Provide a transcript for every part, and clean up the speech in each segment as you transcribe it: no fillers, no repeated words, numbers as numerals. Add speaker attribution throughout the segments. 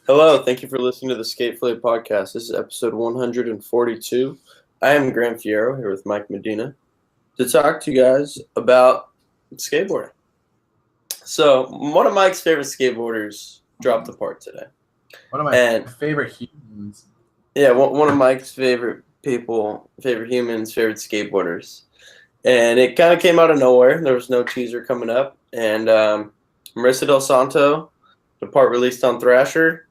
Speaker 1: Hello, thank you for listening to the Fillet podcast. This is episode 142. I am Graham Fierro here with Mike Medina to talk to you guys about skateboarding. So, one of Mike's favorite skateboarders dropped apart today.
Speaker 2: One of my favorite humans.
Speaker 1: Yeah, one of Mike's favorite humans, favorite skateboarders. And it kind of came out of nowhere. There was no teaser coming up. And Marissa Del Santo, the part released on Thrasher,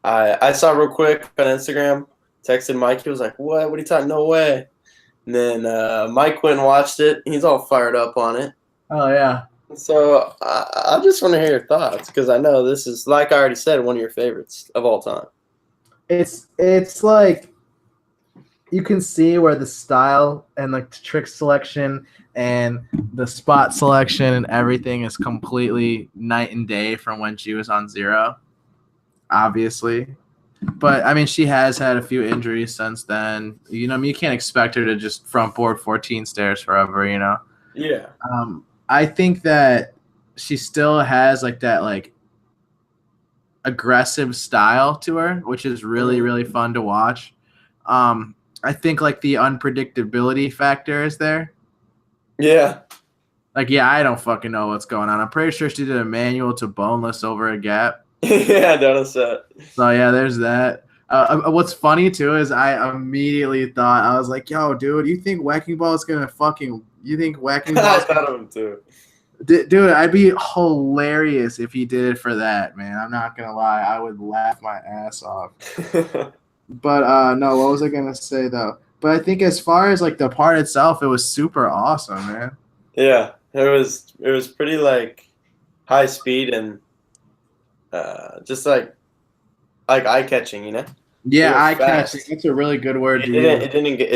Speaker 1: I saw real quick on Instagram, texted Mike. He was like, what are you talking? No way. And then Mike went and watched it. He's all fired up on it.
Speaker 2: Oh, yeah.
Speaker 1: So I just want to hear your thoughts because I know this is, like I already said, one of your favorites of all time.
Speaker 2: It's like you can see where the style and like the trick selection and the spot selection and everything is completely night and day from when she was on Zero, obviously. But, I mean, she has had a few injuries since then. You know, I mean, you can't expect her to just front board 14 stairs forever, you know?
Speaker 1: Yeah.
Speaker 2: I think that she still has, like, that, like, aggressive style to her, which is really, really fun to watch. I think, like, the unpredictability factor is there.
Speaker 1: Yeah.
Speaker 2: Like, yeah, I don't fucking know what's going on. I'm pretty sure she did a manual to boneless over a gap.
Speaker 1: Yeah, I noticed that.
Speaker 2: So, yeah, there's that. What's funny, too, is I immediately thought, I was like, yo, dude, you think Whacking Ball is going to fucking – you think Whacking Ball –
Speaker 1: I thought of him, too.
Speaker 2: Dude, I'd be hilarious if he did it for that, man. I'm not going to lie. I would laugh my ass off. But, no, what was I going to say, though? But I think as far as, like, the part itself, it was super awesome, man.
Speaker 1: Yeah, it was pretty, like, high speed and just, like eye-catching, you know?
Speaker 2: Yeah, eye-catching. That's a really good word to use.
Speaker 1: It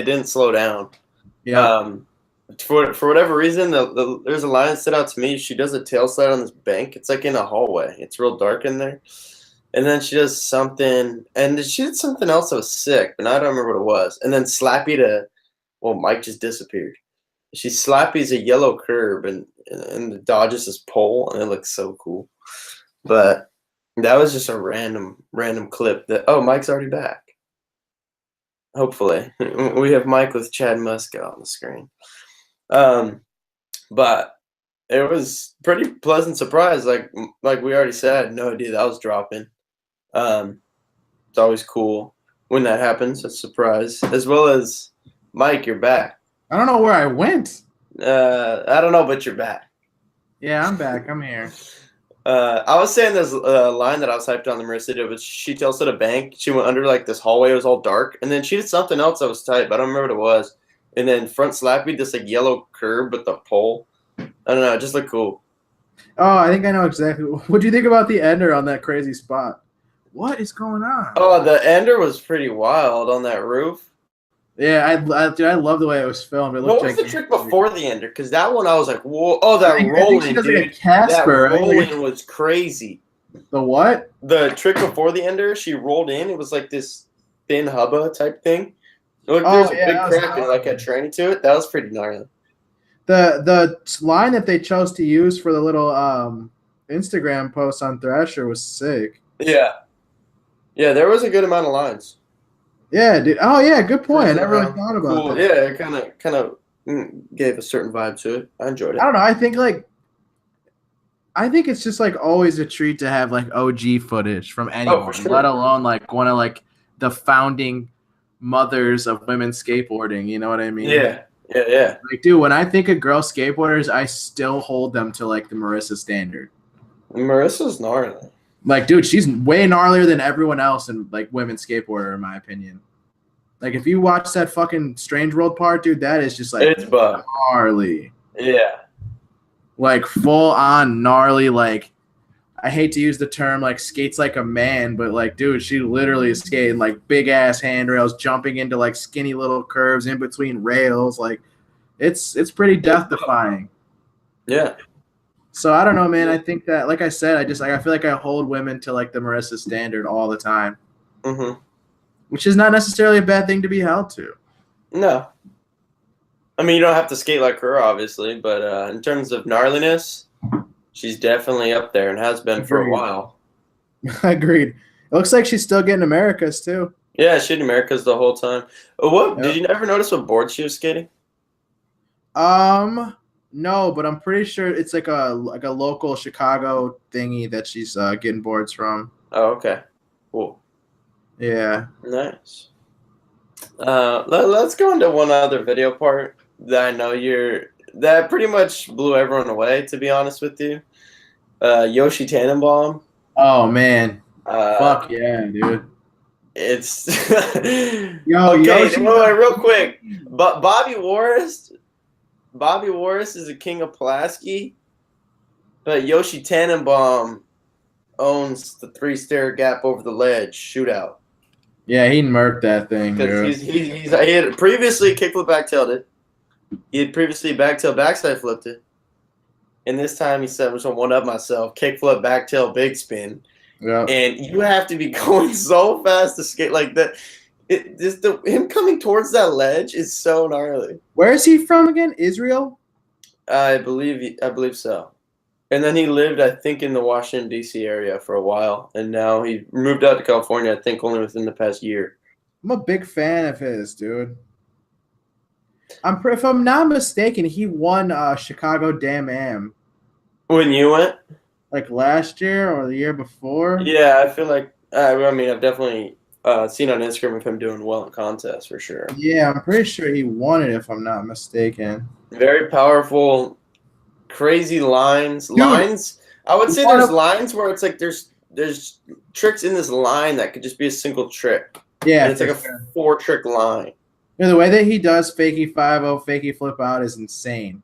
Speaker 1: didn't slow down.
Speaker 2: Yeah.
Speaker 1: For whatever reason, there's a line that stood out to me. She does a tail slide on this bank. It's, like, in a hallway. It's real dark in there. And then she does something, and she did something else that was sick, but I don't remember what it was. And then Mike just disappeared. She Slappy's a yellow curb and dodges this pole, and it looks so cool. But that was just a random clip that, Mike's already back. Hopefully. We have Mike with Chad Muska on the screen. But it was pretty pleasant surprise. Like we already said, no idea that was dropping. It's always cool when that happens, a surprise. As well as Mike, you're back.
Speaker 2: I don't know where I went.
Speaker 1: I don't know, but you're back.
Speaker 2: Yeah, I'm back. I'm here.
Speaker 1: I was saying this line that I was hyped on the Marissa did, but she tells at a bank. She went under like this hallway. It was all dark. And then she did something else that was tight, but I don't remember what it was. And then front slappy, this like yellow curb with the pole. I don't know. It just looked cool.
Speaker 2: Oh, I think I know exactly. What do you think about the ender on that crazy spot? What is going on?
Speaker 1: Oh, the ender was pretty wild on that roof.
Speaker 2: Yeah, I love the way it was filmed.
Speaker 1: What was the trick before the ender? Because that one I was like, whoa! Oh, that rolling, dude!
Speaker 2: Like a Casper,
Speaker 1: that rolling was crazy.
Speaker 2: The what?
Speaker 1: The trick before the ender, she rolled in. It was like this thin hubba type thing. Look, there's a big crack and like a tranny to it. That was pretty gnarly.
Speaker 2: The line that they chose to use for the little Instagram post on Thrasher was sick.
Speaker 1: Yeah, there was a good amount of lines.
Speaker 2: Yeah, dude. Oh, yeah, good point. I never really thought about that.
Speaker 1: Yeah, it kind of gave a certain vibe to it. I enjoyed it.
Speaker 2: I don't know. I think it's just like always a treat to have like OG footage from anyone,
Speaker 1: for sure.
Speaker 2: Let alone like one of like the founding mothers of women's skateboarding. You know what I mean?
Speaker 1: Yeah.
Speaker 2: Like, dude, when I think of girl skateboarders, I still hold them to like the Marissa standard.
Speaker 1: Marissa's gnarly.
Speaker 2: Like, dude, she's way gnarlier than everyone else in, like, women's skateboarder, in my opinion. Like, if you watch that fucking Strange World part, dude, that is just, like,
Speaker 1: it's
Speaker 2: gnarly.
Speaker 1: Yeah.
Speaker 2: Like, full-on gnarly, like, I hate to use the term, like, skates like a man, but, like, dude, she literally is skating, like, big-ass handrails, jumping into, like, skinny little curves in between rails. Like, it's pretty death-defying.
Speaker 1: Yeah.
Speaker 2: So I don't know, man. I think that, like I said, I feel like I hold women to like the Marissa standard all the time, which is not necessarily a bad thing to be held to.
Speaker 1: No, I mean you don't have to skate like her, obviously, but in terms of gnarliness, she's definitely up there and has been for a while.
Speaker 2: Agreed. looks like she's still getting Americas too.
Speaker 1: Yeah, she did Americas the whole time. What
Speaker 2: Yep.
Speaker 1: did you ever notice what board she was skating?
Speaker 2: No, but I'm pretty sure it's like a local Chicago thingy that she's getting boards from.
Speaker 1: Oh, okay, cool,
Speaker 2: Yeah.
Speaker 1: nice. Let's go into one other video part that I know that pretty much blew everyone away. To be honest with you, Yoshi Tannenbaum.
Speaker 2: Oh man.
Speaker 1: Uh,
Speaker 2: Fuck yeah, dude.
Speaker 1: It's
Speaker 2: Yo,
Speaker 1: okay.
Speaker 2: Yoshi,
Speaker 1: Wait, real quick, but Bobby Warris is the king of Pulaski, but Yoshi Tannenbaum owns the 3-stair gap over the ledge shootout.
Speaker 2: Yeah, he murked that thing, dude.
Speaker 1: Because he had previously kickflip backtailed it. He had previously backtail backside flipped it. And this time he said, I'm just going to one-up myself. Kickflip, backtail, big spin.
Speaker 2: Yeah.
Speaker 1: And you have to be going so fast to skate like that. Him coming towards that ledge is so gnarly.
Speaker 2: Where is he from again? Israel?
Speaker 1: I believe so. And then he lived, I think, in the Washington, D.C. area for a while. And now he moved out to California, I think, only within the past year.
Speaker 2: I'm a big fan of his, dude. If I'm not mistaken, he won Chicago Dam Am.
Speaker 1: When you went?
Speaker 2: Like last year or the year before?
Speaker 1: Yeah, I feel like, I mean, I've definitely seen on Instagram of him doing well in contests for sure.
Speaker 2: Yeah, I'm pretty sure he won it if I'm not mistaken.
Speaker 1: Very powerful, crazy lines.
Speaker 2: Dude,
Speaker 1: lines. I would say there's lines where it's like there's tricks in this line that could just be a single trick.
Speaker 2: Yeah,
Speaker 1: And it's like a 4-trick line.
Speaker 2: Yeah, the way that he does fakie 5-0, fakie flip out is insane.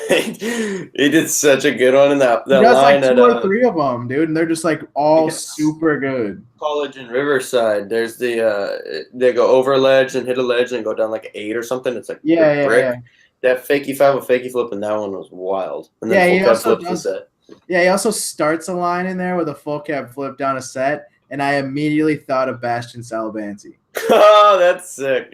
Speaker 1: He did such a good one in that
Speaker 2: He does
Speaker 1: line
Speaker 2: like 2 or 3 of them, dude, and they're just like all super good.
Speaker 1: College in Riverside. There's the they go over a ledge and hit a ledge and go down like 8 or something. It's like brick.
Speaker 2: Yeah.
Speaker 1: That fakie 5-0 fakie flip and that one was wild. And then
Speaker 2: Yeah, he
Speaker 1: full cab
Speaker 2: also
Speaker 1: flips the set.
Speaker 2: Yeah, he also starts a line in there with a full cab flip down a set, and I immediately thought of Bastian Salabanzi.
Speaker 1: Oh, that's sick.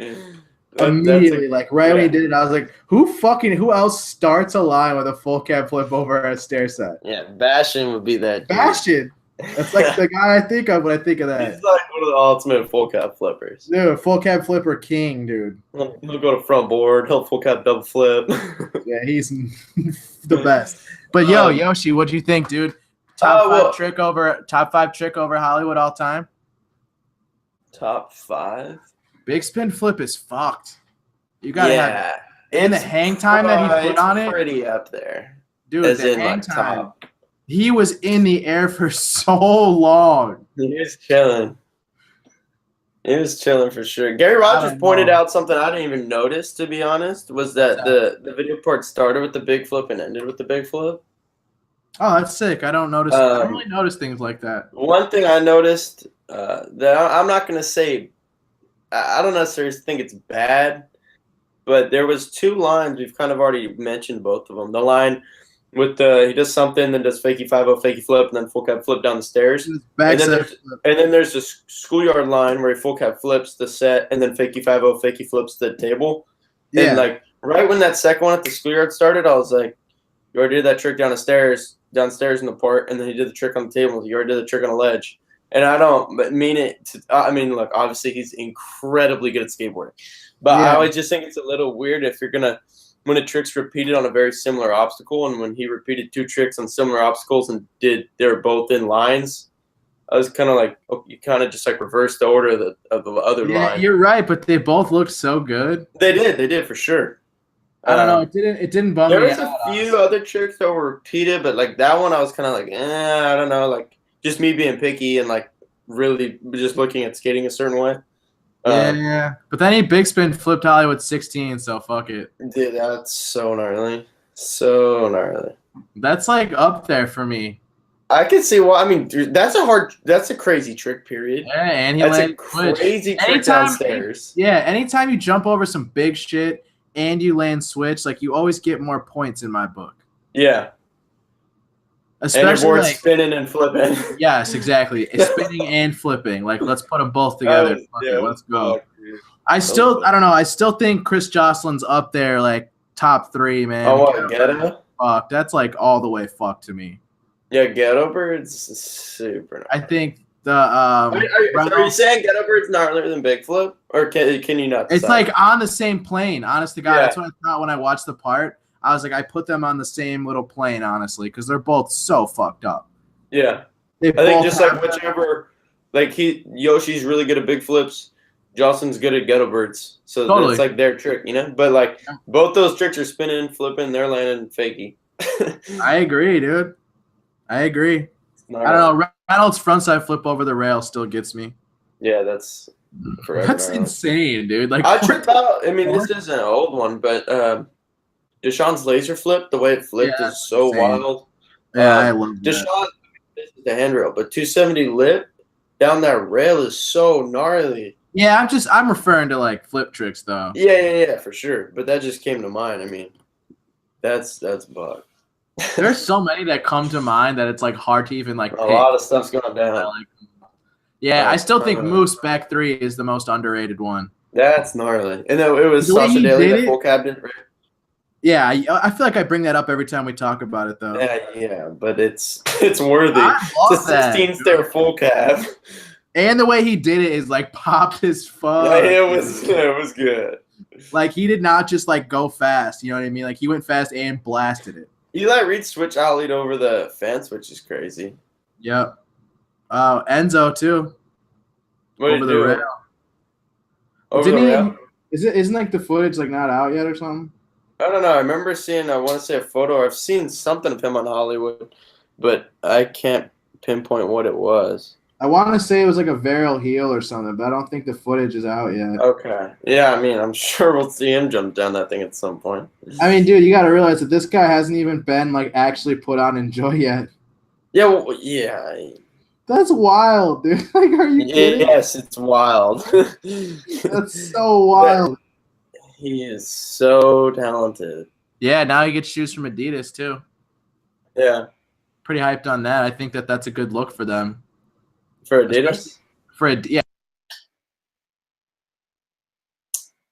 Speaker 2: Immediately, like right when he did it, I was like, who else starts a line with a full cab flip over a stair set?
Speaker 1: Yeah, Bastian would be that.
Speaker 2: Bastian. That's like the guy I think of when I think of that.
Speaker 1: He's like one of the ultimate full cab flippers.
Speaker 2: Dude, full cab flipper king, dude.
Speaker 1: He'll go to front board. He'll full cab double flip.
Speaker 2: Yeah, he's the best. But yo, Yoshi, what'd you think, dude? Top 5 trick over Hollywood all time?
Speaker 1: Top 5?
Speaker 2: Big spin flip is fucked. You gotta have it. And the hang time that he put on it.
Speaker 1: Pretty up there.
Speaker 2: Dude, the hang time. He was in the air for so long.
Speaker 1: He was chilling. He was chilling for sure. Gary Rogers pointed out something I didn't even notice, to be honest, was that the video part started with the big flip and ended with the big flip.
Speaker 2: Oh, that's sick. I don't really notice things like that.
Speaker 1: One thing I noticed that I'm not going to say, I don't necessarily think it's bad, but there was 2 lines. We've kind of already mentioned both of them. The line with he does something, then does fakie 5-0, fakie flip, and then full cab flip down the stairs. And then there's the schoolyard line where he full cab flips the set, and then fakie 5-0, fakie flips the table. Yeah. And like right when that second one at the schoolyard started, I was like, you already did that trick downstairs in the part, and then he did the trick on the table. You already did the trick on the ledge. And I don't mean it I mean, look, obviously he's incredibly good at skateboarding. But I always just think it's a little weird if you're going to, when a trick's repeated on a very similar obstacle, and when he repeated 2 tricks on similar obstacles and they were both in lines, I was kind of like, you kind of just like reversed the order of the other line.
Speaker 2: Yeah, you're right, but they both looked so good.
Speaker 1: They did for sure.
Speaker 2: I don't know. It didn't bum me out.
Speaker 1: There was a few other tricks that were repeated, but like that one, I was kind of like, I don't know, like just me being picky and like really just looking at skating a certain way.
Speaker 2: Yeah. But then he big spin flipped Hollywood 16, so fuck it.
Speaker 1: Dude, that's so gnarly. So gnarly.
Speaker 2: That's like up there for me.
Speaker 1: I can see why. I mean, dude, that's a crazy trick, period.
Speaker 2: Yeah, and he
Speaker 1: landed crazy trick downstairs.
Speaker 2: Yeah, anytime you jump over some big shit and you land switch, like you always get more points in my book.
Speaker 1: Yeah.
Speaker 2: Especially
Speaker 1: and your board's spinning and flipping.
Speaker 2: Yes, exactly. It's spinning and flipping. Like, let's put them both together. Let's go. I don't know. I still think Chris Jocelyn's up there, like top 3, man.
Speaker 1: Oh, what, Ghetto?
Speaker 2: Fuck, that's like all the way fucked to me.
Speaker 1: Yeah, Ghetto Bird's super nice.
Speaker 2: I think The
Speaker 1: So are you saying get over's gnarlier than big flip, or can you not decide?
Speaker 2: It's like on the same plane. Honest to God,
Speaker 1: Yeah.
Speaker 2: that's what I thought when I watched the part. I was like, I put them on the same little plane, honestly, because they're both so fucked up.
Speaker 1: Yeah.
Speaker 2: They
Speaker 1: I think
Speaker 2: both
Speaker 1: just
Speaker 2: have
Speaker 1: like whichever, like Yoshi's really good at big flips, Jostlin's good at ghetto birds, so
Speaker 2: Totally.
Speaker 1: that's like their trick, you know. But like both those tricks are spinning, flipping, they're landing fakey.
Speaker 2: I agree, dude. I agree. I don't know. Reynolds' frontside flip over the rail still gets me.
Speaker 1: Yeah, that's forever.
Speaker 2: That's insane, dude. Like
Speaker 1: I tripped out. I mean, this is an old one, but Deshaun's laser flip, the way it flipped is so
Speaker 2: insane.
Speaker 1: wild.
Speaker 2: Yeah, I love that.
Speaker 1: Deshaun, this is the handrail, but 270 lip down that rail is so gnarly.
Speaker 2: Yeah, I'm referring to like flip tricks though.
Speaker 1: Yeah, for sure. But that just came to mind. I mean, that's bug.
Speaker 2: There's so many that come to mind that it's like hard to even like
Speaker 1: a lot of stuff's going down.
Speaker 2: I still think Moose back 3 is the most underrated one.
Speaker 1: That's gnarly. And it was Sasha Daly that full cab didn't.
Speaker 2: Yeah, I feel like I bring that up every time we talk about it though.
Speaker 1: Yeah, but it's worthy.
Speaker 2: It's
Speaker 1: a 16 stair full cab.
Speaker 2: And the way he did it is like popped his fuck.
Speaker 1: Yeah, it was good.
Speaker 2: Like he did not just like go fast, you know what I mean? Like he went fast and blasted it.
Speaker 1: Eli Reed switch ollied over the fence, which is crazy.
Speaker 2: Yep. Enzo too.
Speaker 1: What
Speaker 2: over the rail.
Speaker 1: Over the rail?
Speaker 2: Isn't like the footage like not out yet or something?
Speaker 1: I don't know. I remember seeing, I want to say a photo. I've seen something of him on Hollywood, but I can't pinpoint what it was.
Speaker 2: I want to say it was like a varial heel or something, but I don't think the footage is out yet.
Speaker 1: Okay. Yeah, I mean, I'm sure we'll see him jump down that thing at some point.
Speaker 2: I mean, dude, you got to realize that this guy hasn't even been like actually put on Enjoy yet.
Speaker 1: Yeah, well, yeah.
Speaker 2: That's wild, dude. Like, are you kidding?
Speaker 1: Yes, it's wild.
Speaker 2: That's so wild.
Speaker 1: He is so talented. Yeah,
Speaker 2: now he gets shoes from Adidas too.
Speaker 1: Yeah.
Speaker 2: Pretty hyped on that. I think that's a good look for them.
Speaker 1: For Adidas?
Speaker 2: Yeah.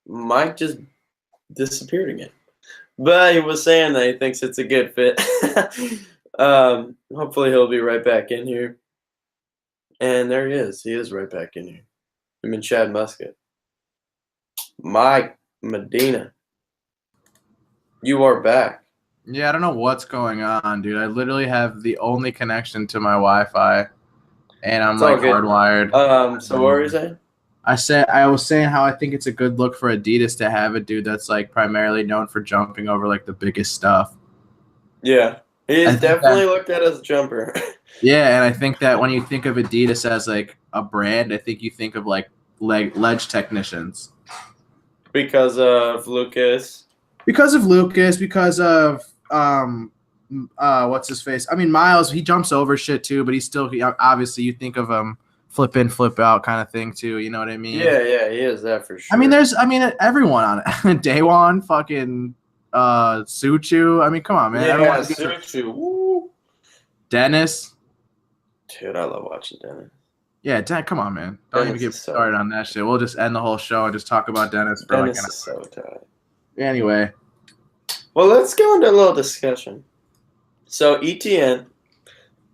Speaker 1: Mike just disappeared again. But he was saying that he thinks it's a good fit. Hopefully he'll be right back in here. And there he is. He is right back in here. I mean, Chad Musket. Mike Medina. You are back.
Speaker 2: Yeah, I don't know what's going on, dude. I literally have the only connection to my Wi-Fi. And I'm like hardwired.
Speaker 1: So what were you saying?
Speaker 2: I was saying how I think it's a good look for Adidas to have a dude that's like primarily known for jumping over like the biggest stuff.
Speaker 1: Yeah. He's definitely looked at as a jumper.
Speaker 2: Yeah, and I think that when you think of Adidas as like a brand, I think you think of like ledge technicians.
Speaker 1: Because of Lucas.
Speaker 2: Because of what's his face? I mean, Miles, he jumps over shit too, but he's still obviously you think of him flip in, flip out kind of thing too. You know what I mean?
Speaker 1: Yeah, he is that for sure.
Speaker 2: I mean, everyone on it. Daewon, fucking Suchu. I mean, come on, man.
Speaker 1: Yeah, Suchu. Woo.
Speaker 2: Dennis.
Speaker 1: Dude, I love watching Dennis.
Speaker 2: Yeah, come on, man. Don't even get started on that shit. We'll just end the whole show and just talk about Dennis for
Speaker 1: Dennis is so tight.
Speaker 2: Anyway.
Speaker 1: Well, let's go into a little discussion. So ETN,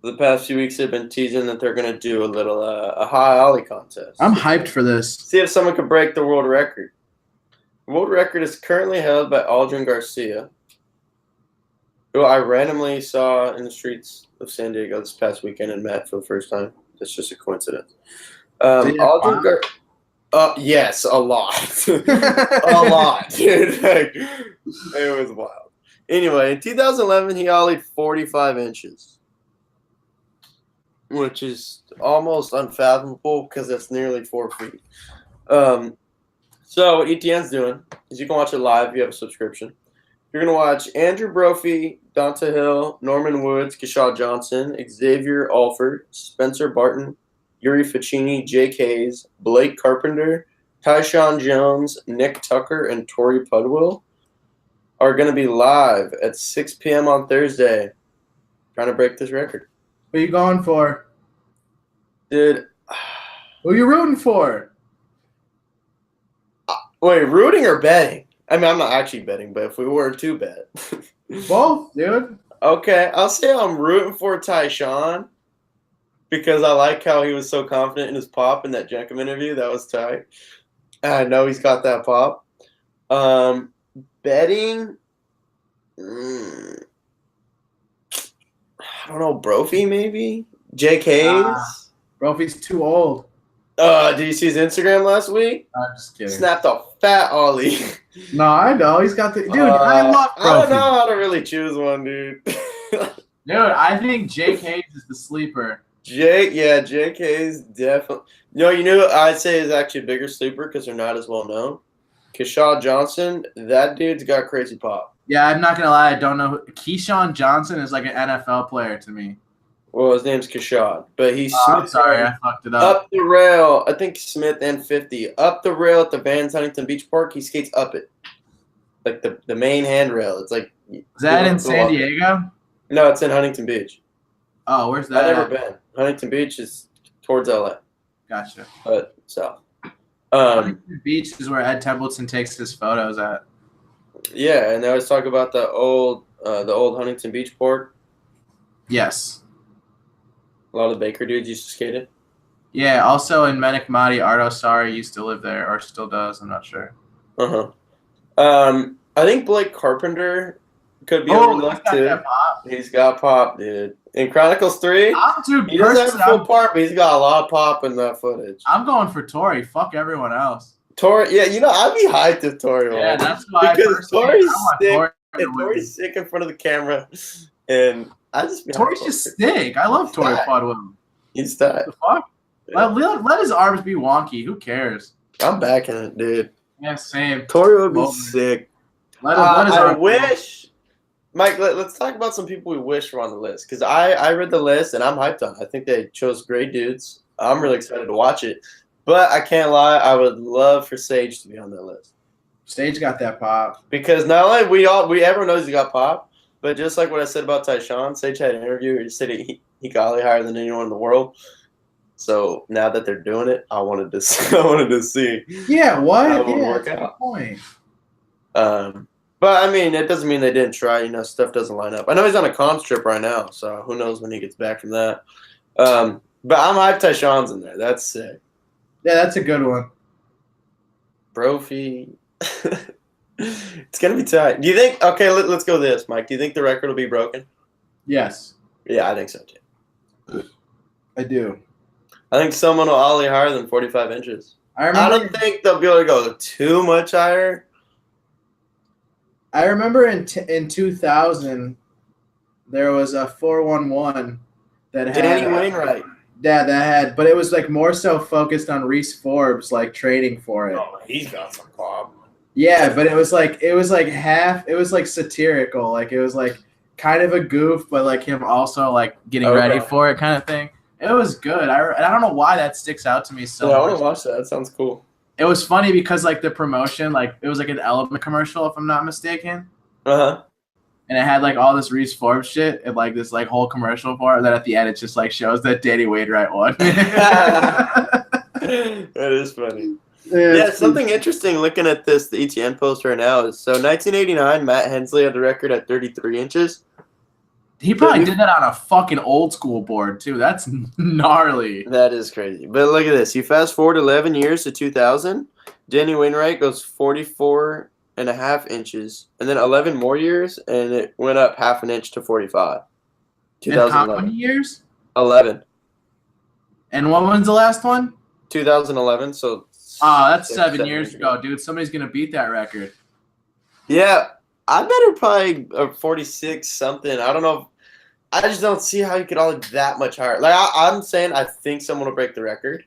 Speaker 1: for the past few weeks, have been teasing that they're going to do a little a high ollie contest.
Speaker 2: I'm hyped for this.
Speaker 1: See if someone could break the world record. The world record is currently held by Aldrin Garcia, who I randomly saw in the streets of San Diego this past weekend and met for the first time. That's just a coincidence. Yes, a lot. A lot, dude. Like, it was wild. Anyway, in 2011, he ollied 45 inches, which is almost unfathomable because that's nearly 4 feet. So what ETN's doing is you can watch it live if you have a subscription. You're going to watch Andrew Brophy, Donta Hill, Norman Woods, Keshaw Johnson, Xavier Alford, Spencer Barton, Yuri Ficini, Jake Hayes, Blake Carpenter, Tyshawn Jones, Nick Tucker, and Tori Pudwill are going to be live at 6 p.m. on Thursday trying to break this record.
Speaker 2: What are you going for?
Speaker 1: Dude.
Speaker 2: Who are you rooting for?
Speaker 1: Wait, rooting or betting? I mean, I'm not actually betting, but if we were to bet.
Speaker 2: Both, dude.
Speaker 1: Okay, I'll say I'm rooting for Tyshawn because I like how he was so confident in his pop in that Jenkem interview. That was tight. And I know he's got that pop. Betting, I don't know, Brophy maybe? JK's?
Speaker 2: Brophy's too old.
Speaker 1: Did you see his Instagram last week?
Speaker 2: I'm just kidding.
Speaker 1: Snapped a fat ollie.
Speaker 2: No, I know. He's got the... Dude, I love Brophy.
Speaker 1: I don't know how to really choose one, dude.
Speaker 2: Dude, I think JK's is the sleeper.
Speaker 1: JK's definitely... You know I'd say is actually a bigger sleeper because they're not as well known? Keyshawn Johnson, that dude's got crazy pop.
Speaker 2: Yeah, I'm not going to lie. I don't know. Keyshawn Johnson is like an NFL player to me.
Speaker 1: Well, his name's Keyshawn, but he's
Speaker 2: I'm sorry, I fucked it up.
Speaker 1: Up the rail, I think Smith and 50. Up the rail at the Vans Huntington Beach Park, he skates up it. Like the main handrail. It's like...
Speaker 2: Is that in San Diego?
Speaker 1: No, it's in Huntington Beach.
Speaker 2: Oh, where's that?
Speaker 1: I've never been. Huntington Beach is towards LA.
Speaker 2: Gotcha.
Speaker 1: But south.
Speaker 2: Huntington Beach is where Ed Templeton takes his photos at.
Speaker 1: Yeah, and I always talk about the old Huntington Beach port.
Speaker 2: Yes.
Speaker 1: A lot of the Baker dudes used to skate it.
Speaker 2: Yeah, also in Menikmati, Ardo Sari used to live there, or still does. I'm not sure.
Speaker 1: I think Blake Carpenter could be overlooked too. He's got pop, dude. In Chronicles 3, he doesn't have a full part, but he's got a lot of pop in that footage.
Speaker 2: I'm going for Tori. Fuck everyone else.
Speaker 1: Tori, yeah, I'd be hyped if Tori won.
Speaker 2: Yeah, that's why.
Speaker 1: Because Tori's sick. Tori's sick in front of the camera, and I just
Speaker 2: Tori's just sick. I love Tori Podwell.
Speaker 1: He's that.
Speaker 2: The fuck? Yeah. Let his arms be wonky. Who cares?
Speaker 1: I'm backing it, dude.
Speaker 2: Yeah, same.
Speaker 1: Tori would be sick. I wish. Mike, let's talk about some people we wish were on the list. Because I read the list, and I'm hyped on it. I think they chose great dudes. I'm really excited to watch it. But I can't lie, I would love for Sage to be on that list.
Speaker 2: Sage got that pop.
Speaker 1: Because not only everyone knows he got pop, but just like what I said about Tyshawn, Sage had an interview where he said he got ollie higher than anyone in the world. So now that they're doing it, I wanted to see.
Speaker 2: Yeah, what?
Speaker 1: How it would work out.
Speaker 2: Point.
Speaker 1: But I mean, it doesn't mean they didn't try. Stuff doesn't line up. I know he's on a comms trip right now, so who knows when he gets back from that. But I'm hyped Tyshawn's in there. That's sick.
Speaker 2: Yeah, that's a good one.
Speaker 1: Brophy. It's going to be tight. Do you think – okay, let's go this, Mike. Do you think the record will be broken?
Speaker 2: Yes.
Speaker 1: Yeah, I think so, too.
Speaker 2: I do.
Speaker 1: I think someone will ollie higher than 45 inches. I don't think they'll be able to go too much higher.
Speaker 2: I remember in 2000, there was a 411 that had –
Speaker 1: Danny Wainwright.
Speaker 2: Yeah, that had, but it was like more so focused on Reese Forbes, like training for it.
Speaker 1: Oh, he's got some pop.
Speaker 2: Yeah, but it was like satirical, like it was like kind of a goof, but like him also like getting ready for it, kind of thing. It was good. I don't know why that sticks out to me so much.
Speaker 1: I want to watch that. That sounds cool.
Speaker 2: It was funny because like the promotion, like it was like an Element commercial, if I'm not mistaken. And it had like all this Reese Forbes shit and like this like whole commercial for it. And then at the end, it just like shows that Danny Wainwright won.
Speaker 1: That is funny. Yeah, something interesting looking at the ETN post right now is 1989, Matt Hensley had the record at 33 inches.
Speaker 2: He probably did that on a fucking old school board too. That's gnarly.
Speaker 1: That is crazy. But look at this. You fast forward 11 years to 2000, Danny Wainwright goes 44.5 inches, and then 11 more years, and it went up half an inch to 45. 2011.
Speaker 2: How many years?
Speaker 1: 11.
Speaker 2: And what was the last one?
Speaker 1: 2011. So.
Speaker 2: That's 7 years ago, dude. Somebody's gonna beat that record.
Speaker 1: Yeah, I better probably 46 something. I don't know. I just don't see how you could ollie that much higher. Like I'm saying, I think someone will break the record.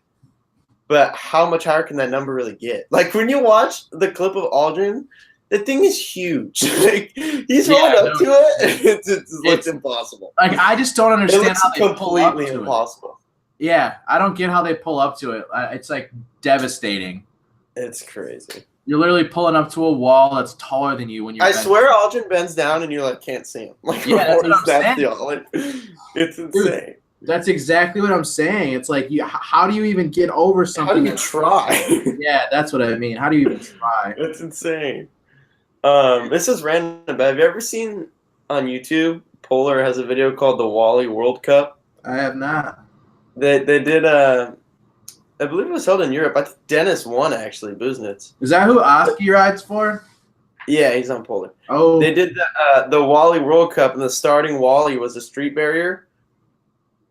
Speaker 1: But how much higher can that number really get? Like, when you watch the clip of Aldrin, the thing is huge. Like, he's rolling up to it. It's impossible.
Speaker 2: Like, I just don't understand how they pull up to it.
Speaker 1: Completely impossible.
Speaker 2: Yeah, I don't get how they pull up to it. It's, like, devastating.
Speaker 1: It's crazy.
Speaker 2: You're literally pulling up to a wall that's taller than you when you're
Speaker 1: I swear Aldrin bends down and you, like, can't see him. Like,
Speaker 2: yeah, that's what I'm saying.
Speaker 1: Like, it's insane. Dude.
Speaker 2: That's exactly what I'm saying. It's like, how do you even get over something?
Speaker 1: How do you try?
Speaker 2: Yeah, that's what I mean. How do you even try?
Speaker 1: It's insane. This is random, but have you ever seen on YouTube, Polar has a video called the Wally World Cup?
Speaker 2: I have not.
Speaker 1: They did I believe it was held in Europe. I think Dennis won actually, Buznitz.
Speaker 2: Is that who Oski rides for?
Speaker 1: Yeah, he's on Polar.
Speaker 2: Oh,
Speaker 1: They did the Wally World Cup, and the starting Wally was a street barrier,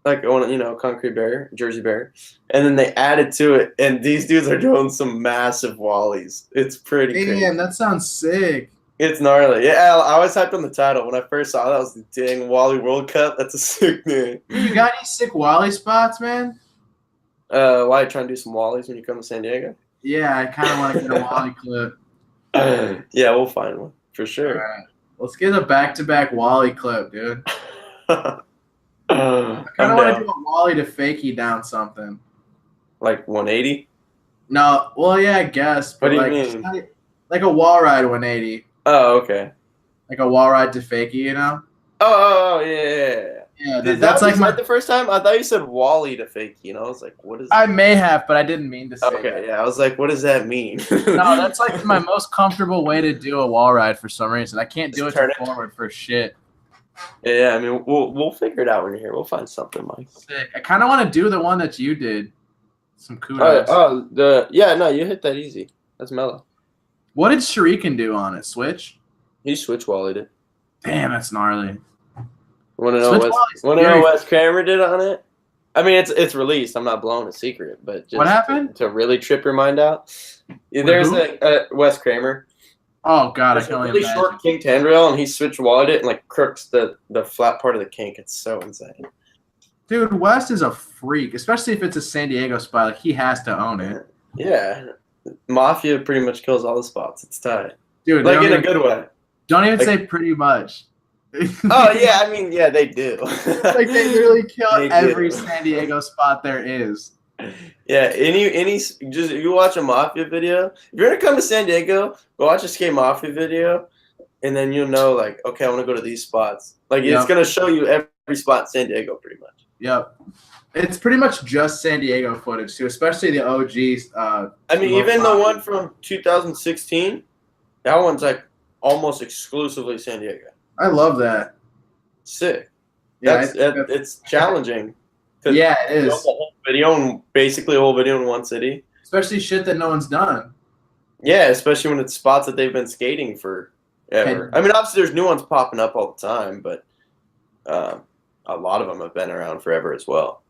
Speaker 1: like concrete barrier, Jersey barrier, and then they added to it, and these dudes are doing some massive Wallies. It's pretty crazy.
Speaker 2: damn, that sounds sick.
Speaker 1: It's gnarly. Yeah, I was hyped on the title when I first saw that. I was the dang Wally World Cup. That's a sick name.
Speaker 2: You got any sick Wally spots, man?
Speaker 1: Why are you trying to do some Wallies when you come to San Diego?
Speaker 2: Yeah, I kind of want to get a Wally clip.
Speaker 1: Yeah, we'll find one for sure.
Speaker 2: All right. Let's get a back-to-back Wally clip, dude. I kind of want to do a Wally to fakie down something.
Speaker 1: Like 180?
Speaker 2: No, well, yeah, I guess. But
Speaker 1: What do you mean?
Speaker 2: Like a wall ride 180.
Speaker 1: Oh, okay.
Speaker 2: Like a wall ride to fakie, you know?
Speaker 1: Oh, yeah.
Speaker 2: Yeah,
Speaker 1: That's
Speaker 2: that's
Speaker 1: like
Speaker 2: like
Speaker 1: the first time. I thought you said Wally to fake. I was like, what is?
Speaker 2: I may have, but I didn't mean to say
Speaker 1: Okay,
Speaker 2: that.
Speaker 1: yeah. I was like, what does that mean?
Speaker 2: No, that's like my most comfortable way to do a wall ride for some reason. I can't do it to forward for shit.
Speaker 1: Yeah, I mean, we'll figure it out when you're here. We'll find something, Mike.
Speaker 2: Sick. I kind of want to do the one that you did. Some kudos.
Speaker 1: No, you hit that easy. That's mellow.
Speaker 2: What did Shuriken do on it? Switch?
Speaker 1: He switch wallied it.
Speaker 2: Damn, that's gnarly.
Speaker 1: Want to know what Wes Kramer did on it? I mean, it's released. I'm not blowing a secret, but just
Speaker 2: what happened
Speaker 1: to really trip your mind out? There's a Wes Kramer.
Speaker 2: Oh God,
Speaker 1: There's a really short kinked handrail, and he switch wallied it and like crooks the flat part of the kink. It's so insane.
Speaker 2: Dude, Wes is a freak, especially if it's a San Diego spot. Like he has to own it.
Speaker 1: Yeah, Mafia pretty much kills all the spots. It's tight.
Speaker 2: Dude,
Speaker 1: like in a good way.
Speaker 2: Don't even say pretty much.
Speaker 1: Oh yeah, I mean they do.
Speaker 2: Like they literally kill every San Diego spot there is.
Speaker 1: Yeah, just if you watch a Mafia video, if you're gonna come to San Diego, go watch a Skate Mafia video, and then you'll know like, okay, I want to go to these spots. Like it's gonna show you every spot in San Diego pretty much.
Speaker 2: Yep. It's pretty much just San Diego footage too, especially the OGs.
Speaker 1: I mean, even the one from 2016, that one's like almost exclusively San Diego.
Speaker 2: I love that.
Speaker 1: Sick. Yeah, it's challenging.
Speaker 2: Yeah, it is.
Speaker 1: Basically a whole video in one city.
Speaker 2: Especially shit that no one's done.
Speaker 1: Yeah, especially when it's spots that they've been skating for ever. I mean, obviously there's new ones popping up all the time, but a lot of them have been around forever as well.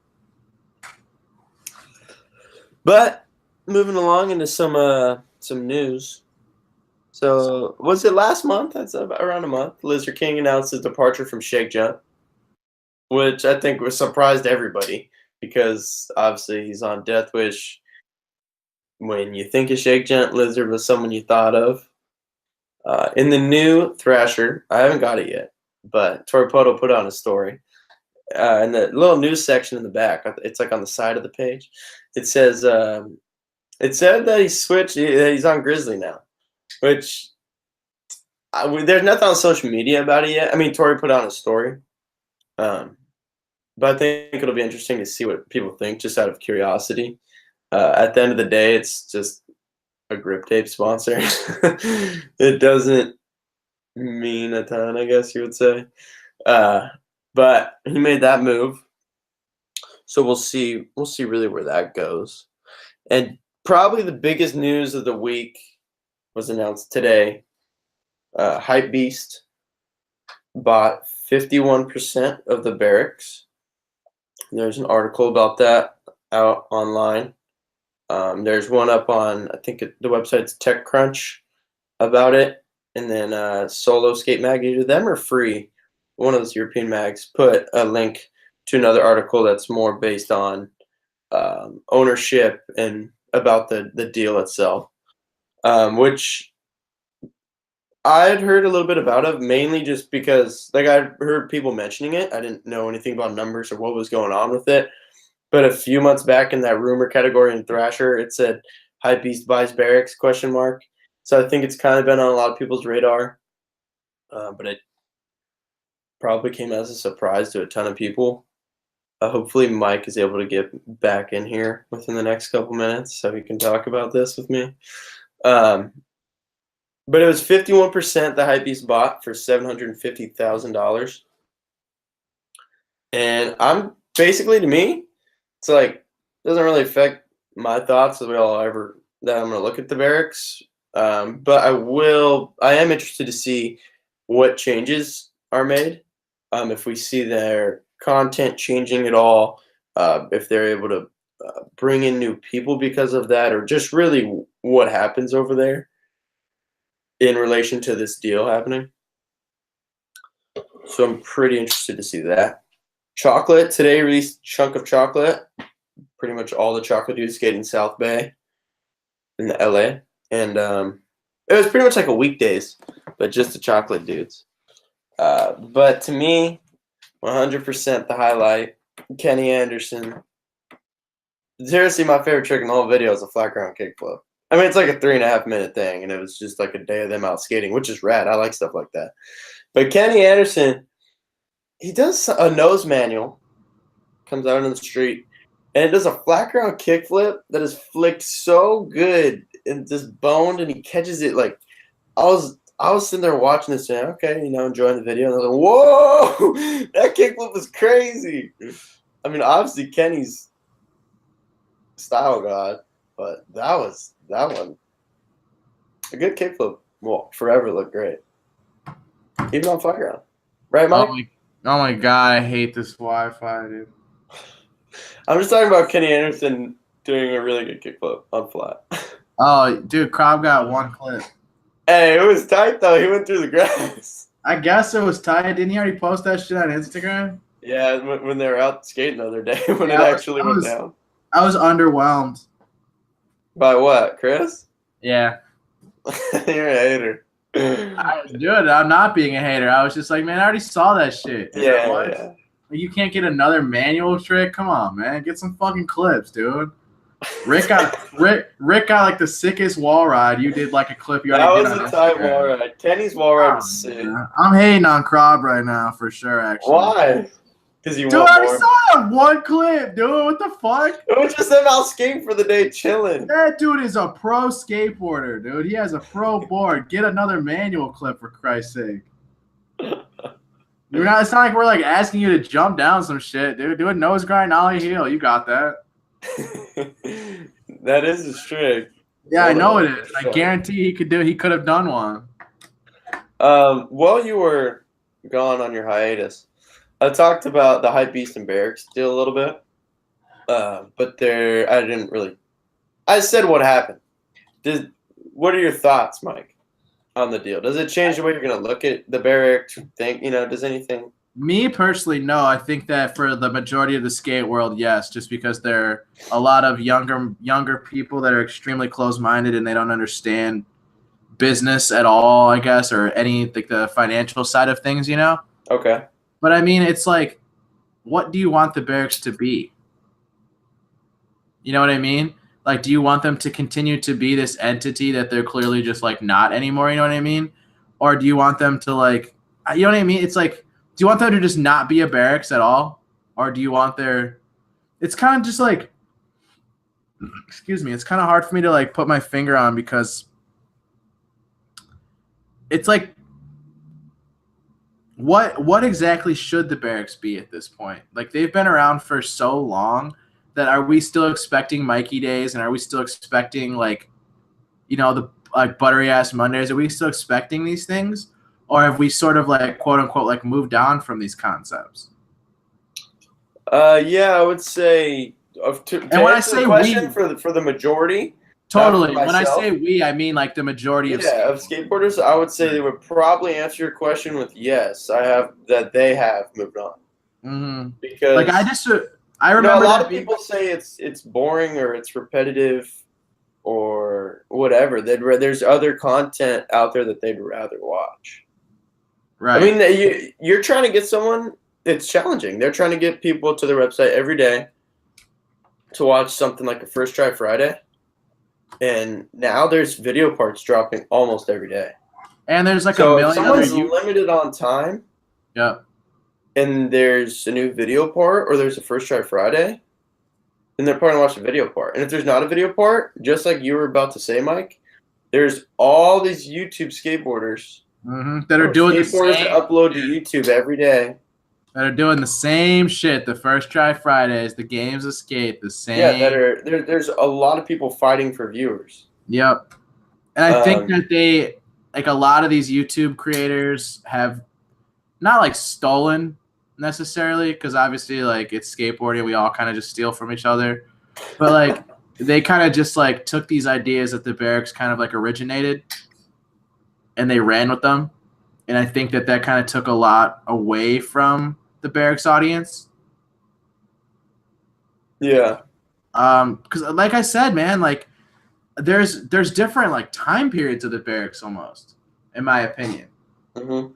Speaker 1: But moving along into some news. So was it last month? That's about around a month. Lizard King announced his departure from Shake Jump, which I think surprised everybody because obviously he's on Death Wish. When you think of Shake Jump, Lizard was someone you thought of. In the new Thrasher, I haven't got it yet, but Tori Poto put on a story. In the little news section in the back, it's like on the side of the page. It says it said that he switched. He's on Grizzly now. Which there's nothing on social media about it yet. I mean, Tori put on a story, but I think it'll be interesting to see what people think, just out of curiosity. At the end of the day, it's just a grip tape sponsor. It doesn't mean a ton, I guess you would say. But he made that move, so we'll see. We'll see really where that goes. And probably the biggest news of the week was announced today. Hypebeast bought 51% of the barracks. There's an article about that out online. There's one up on, I think the website's TechCrunch about it. And then Solo Skate Mag, either them or Free, one of those European mags, put a link to another article that's more based on ownership and about the deal itself. Which I had heard a little bit about it, mainly just because, like, I heard people mentioning it. I didn't know anything about numbers or what was going on with it. But a few months back in that rumor category in Thrasher, it said Hypebeast buys barracks, ? So I think it's kind of been on a lot of people's radar. But it probably came as a surprise to a ton of people. Hopefully Mike is able to get back in here within the next couple minutes so he can talk about this with me. But it was 51% the Hypebeast bought for $750,000. And I'm basically, to me, it's like doesn't really affect my thoughts that I'm gonna look at the barracks. But I am interested to see what changes are made. If we see their content changing at all, if they're able to bring in new people because of that, or just really what happens over there in relation to this deal happening. So I'm pretty interested to see that. Chocolate today released chunk of chocolate. Pretty much all the chocolate dudes skating South Bay in the LA, and it was pretty much like a weekdays, but just the chocolate dudes. But to me, 100% the highlight, Kenny Anderson. Seriously, my favorite trick in the whole video is a flat ground kickflip. I mean, it's like a 3.5-minute thing, and it was just like a day of them out skating, which is rad. I like stuff like that. But Kenny Anderson, he does a nose manual, comes out on the street, and it does a flat ground kickflip that is flicked so good and just boned, and he catches it like I was sitting there watching this and okay, enjoying the video, and I was like, whoa, that kickflip was crazy. I mean, obviously Kenny's style god, but that one, a good kickflip will forever look great, even on flat ground, right, Mike?
Speaker 2: Oh my god, I hate this Wi-Fi, dude.
Speaker 1: I'm just talking about Kenny Anderson doing a really good kickflip on flat.
Speaker 2: Oh, dude, Cobb got one clip.
Speaker 1: Hey, it was tight though. He went through the grass.
Speaker 2: I guess it was tight. Didn't he already post that shit on Instagram?
Speaker 1: Yeah, when they were out skating the other day, when it actually went down.
Speaker 2: I was underwhelmed.
Speaker 1: By what, Chris?
Speaker 2: Yeah.
Speaker 1: You're a hater.
Speaker 2: Dude, I'm not being a hater. I was just like, man, I already saw that shit.
Speaker 1: Yeah.
Speaker 2: You can't get another manual trick? Come on, man. Get some fucking clips, dude. Rick got like the sickest wall ride. You did like a clip.
Speaker 1: That was a tight wall ride. Kenny's wall ride was sick.
Speaker 2: I'm hating on Krob right now for sure, actually.
Speaker 1: Why? Because you
Speaker 2: dude, I already saw that one clip, dude. What the fuck?
Speaker 1: It was just them out skating for the day chilling.
Speaker 2: That dude is a pro skateboarder, dude. He has a pro board. Get another manual clip for Christ's sake. It's not like we're like asking you to jump down some shit, dude. Do a nose grind, ollie heel. You got that.
Speaker 1: That is a trick.
Speaker 2: Yeah, I know it is. I guarantee he could have done one.
Speaker 1: While you were gone on your hiatus, I talked about the Hype Beast and Barracks deal a little bit. But I said what happened. What are your thoughts, Mike, on the deal? Does it change the way you're going to look at the Barracks? Does anything?
Speaker 2: Me personally, no. I think that for the majority of the skate world, yes, just because there are a lot of younger people that are extremely close-minded and they don't understand business at all, I guess, or any like the financial side of things,
Speaker 1: Okay.
Speaker 2: But I mean, it's like, what do you want the Barracks to be? You know what I mean? Like, do you want them to continue to be this entity that they're clearly just like not anymore? You know what I mean? Or do you want them to like, you know what I mean? It's like, do you want them to just not be a Barracks at all? Or do you want it's kind of just like, excuse me, it's kind of hard for me to like put my finger on because it's like, what exactly should the Barracks be at this point? Like, they've been around for so long that are we still expecting Mikey days and are we still expecting like, the like buttery ass Mondays? Are we still expecting these things? Or have we sort of like quote unquote like moved on from these concepts?
Speaker 1: Yeah, I would say. And
Speaker 2: when I say we,
Speaker 1: for the majority,
Speaker 2: totally. When I say we, I mean like the majority of
Speaker 1: skateboarders. I would say they would probably answer your question with yes. They have moved on.
Speaker 2: Mm-hmm.
Speaker 1: Because
Speaker 2: like I remember
Speaker 1: a lot of people say it's boring or it's repetitive or whatever. There's other content out there that they'd rather watch.
Speaker 2: Right.
Speaker 1: I mean, you're trying to get someone. It's challenging. They're trying to get people to their website every day to watch something like a First Try Friday, and now there's video parts dropping almost every day.
Speaker 2: And there's like
Speaker 1: so
Speaker 2: a million.
Speaker 1: Someone's limited on time.
Speaker 2: Yeah.
Speaker 1: And there's a new video part, or there's a First Try Friday, then they're probably going to watch the video part. And if there's not a video part, just like you were about to say, Mike, there's all these YouTube skateboarders
Speaker 2: that are doing the same.
Speaker 1: Skateboarders that upload to YouTube every day
Speaker 2: that are doing the same shit. The first try Fridays, the games escape, the same.
Speaker 1: Yeah, there's a lot of people fighting for viewers.
Speaker 2: Yep. And I think that they, like a lot of these YouTube creators have not like stolen necessarily, because obviously like it's skateboarding, we all kind of just steal from each other. But like they kind of just like took these ideas that the Barracks kind of like originated and they ran with them. And I think that kind of took a lot away from the Barracks audience.
Speaker 1: Yeah.
Speaker 2: Because like I said, man, like there's different like time periods of the Barracks almost, in my opinion.
Speaker 1: Mm-hmm.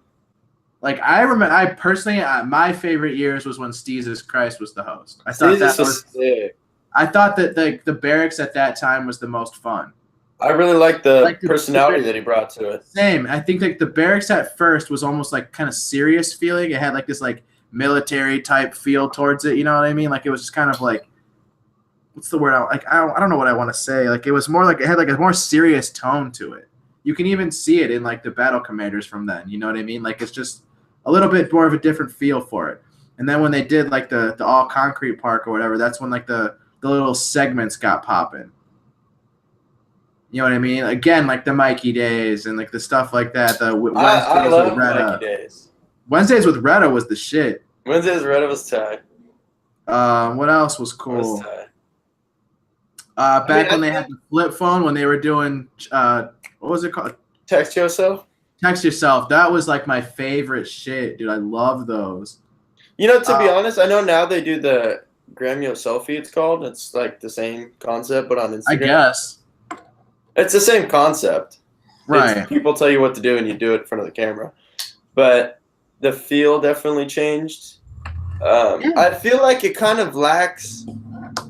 Speaker 2: Like I remember, I personally, my favorite years was when Jesus Christ was the host. I thought that was sick. I thought that the Barracks at that time was the most fun.
Speaker 1: I really liked the personality that he brought to it.
Speaker 2: Same. I think like the Barracks at first was almost like kind of serious feeling. It had like this like military type feel towards it. You know what I mean? Like it was just kind of like, what's the word? I don't know what I want to say. Like it was more like, it had like a more serious tone to it. You can even see it in like the Battle Commanders from then. You know what I mean? Like it's just a little bit more of a different feel for it. And then when they did like the all concrete park or whatever, that's when like the little segments got popping. You know what I mean? Again, like the Mikey days and like the stuff like that. The
Speaker 1: I love Mikey days.
Speaker 2: Wednesdays with Retta was the shit.
Speaker 1: Wednesdays with Retta was tight.
Speaker 2: What else was cool? Back when they had the flip phone, when they were doing what was it called?
Speaker 1: Text yourself.
Speaker 2: Text yourself. That was like my favorite shit, dude. I love those.
Speaker 1: You know, to be honest, I know now they do the Grameo selfie. It's called. It's like the same concept, but on Instagram.
Speaker 2: I guess.
Speaker 1: It's the same concept.
Speaker 2: Right.
Speaker 1: People tell you what to do and you do it in front of the camera. But the feel definitely changed. I feel like it kind of lacks,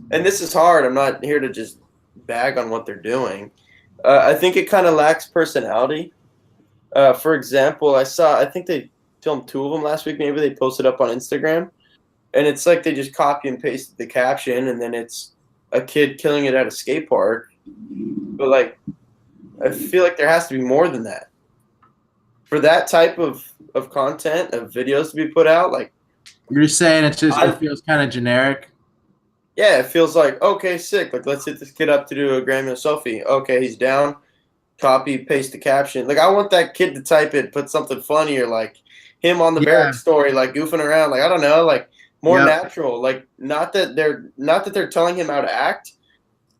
Speaker 1: and this is hard. I'm not here to just bag on what they're doing. I think it kind of lacks personality. For example, I think they filmed 2 of them last week. Maybe they posted up on Instagram. And it's like they just copy and pasted the caption, and then it's a kid killing it at a skate park. But, like, I feel like there has to be more than that. For that type of content, of videos to be put out, like...
Speaker 2: You're just saying it feels kind of generic?
Speaker 1: Yeah, it feels like, okay, sick. Like, let's hit this kid up to do a Grammy selfie. Okay, he's down. Copy, paste the caption. Like, I want that kid to type it, put something funny, or, like, him on the Barracks story, like, goofing around. Like, I don't know, like, more natural. Like, not that they're telling him how to act,